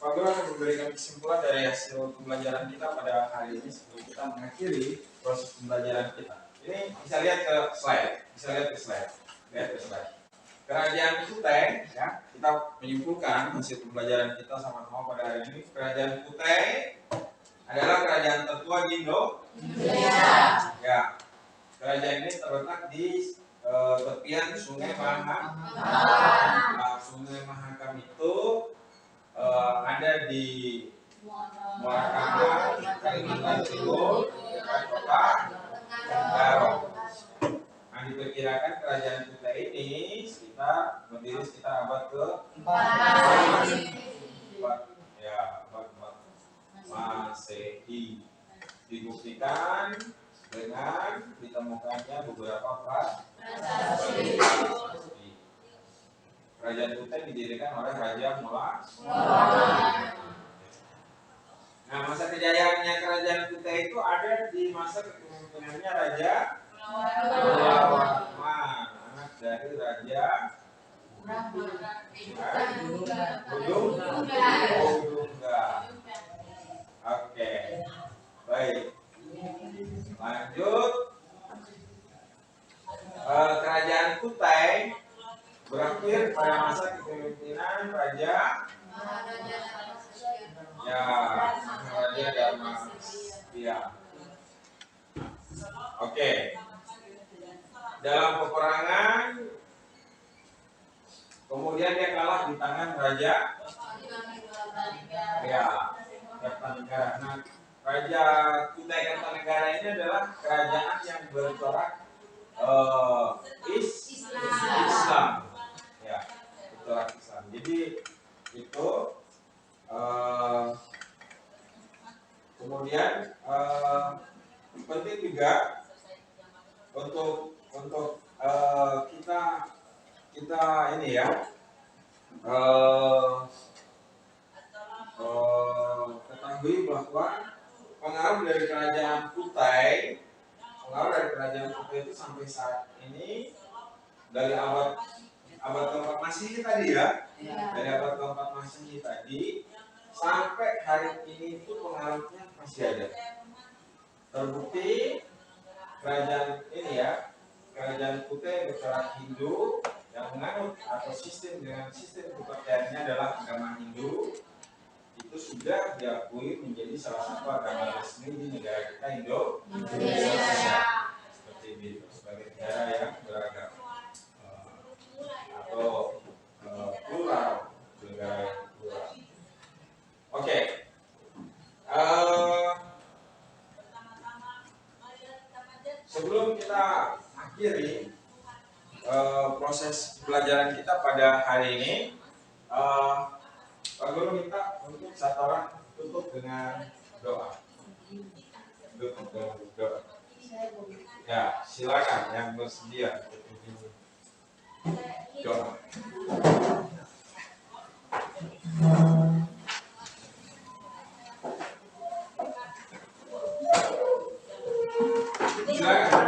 Pak Guru akan memberikan kesimpulan dari hasil pembelajaran kita pada hari ini sebelum kita mengakhiri proses pembelajaran kita. Ini bisa lihat ke slide. Kerajaan Kutai, ya, kita menyimpulkan hasil pembelajaran kita sama-sama pada hari ini. Kerajaan Kutai adalah kerajaan tertua di Indonesia. Ya, kerajaan ini terletak di tepian Sungai Mahakam. Sungai Mahakam itu ada di Muara Kalimantan Timur, dekat kota Garut. Nah, diperkirakan kerajaan kita ini berdiri sekitar abad ke-4 Masehi. Dibuktikan dengan ditemukannya beberapa prasasti. Kerajaan Kutai didirikan oleh Raja Mulawarman. Nah, masa kejayaannya kerajaan Kutai itu ada di masa kepemimpinannya Raja Mulawarman, anak dari Raja Kudungga. Oke, baik. Lanjut. Kerajaan Kutai berakhir pada masa kepemimpinan Raja Dharmastia. Oke. Dalam peperangan, kemudian dia kalah di tangan Raja Kertanegara. Nah, Raja Kutai Kertanegara ini adalah kerajaan yang bercorak Islam. Ya, bercorak Islam. Jadi Jadi itu kemudian penting juga untuk kita ini ya ketahui bahwa pengaruh dari kerajaan Kutai itu sampai saat ini dari abad keempat Masehi tadi ya, dari abad keempat Masehi tadi sampai hari ini itu pengaruhnya masih ada. Terbukti kerajaan ini ya, kerajaan Kutai bercorak Hindu yang menganut atau sistem kepercayaannya adalah agama Hindu, itu sudah diakui menjadi salah satu agama resmi di negara kita Indonesia. Seperti itu, sebagai negara yang beragam atau plural, negara yang plural. Oke. Sebelum kita akhiri proses pelajaran kita pada hari ini, Pak Guru minta untuk satu orang tutup dengan doa. Ya, silakan yang bersedia doa. Silakan.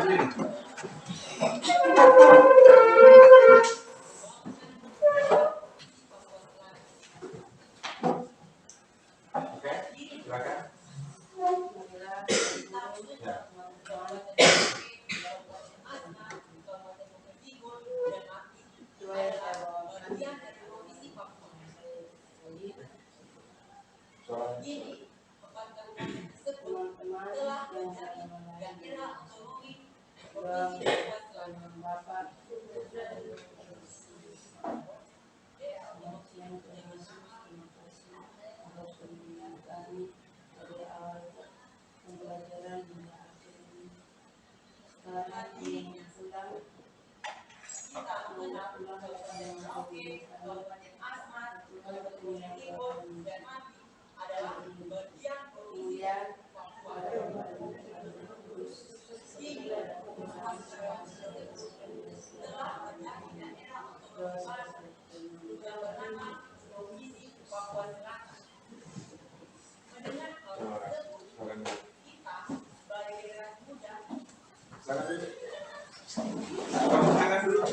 Tangan dulu.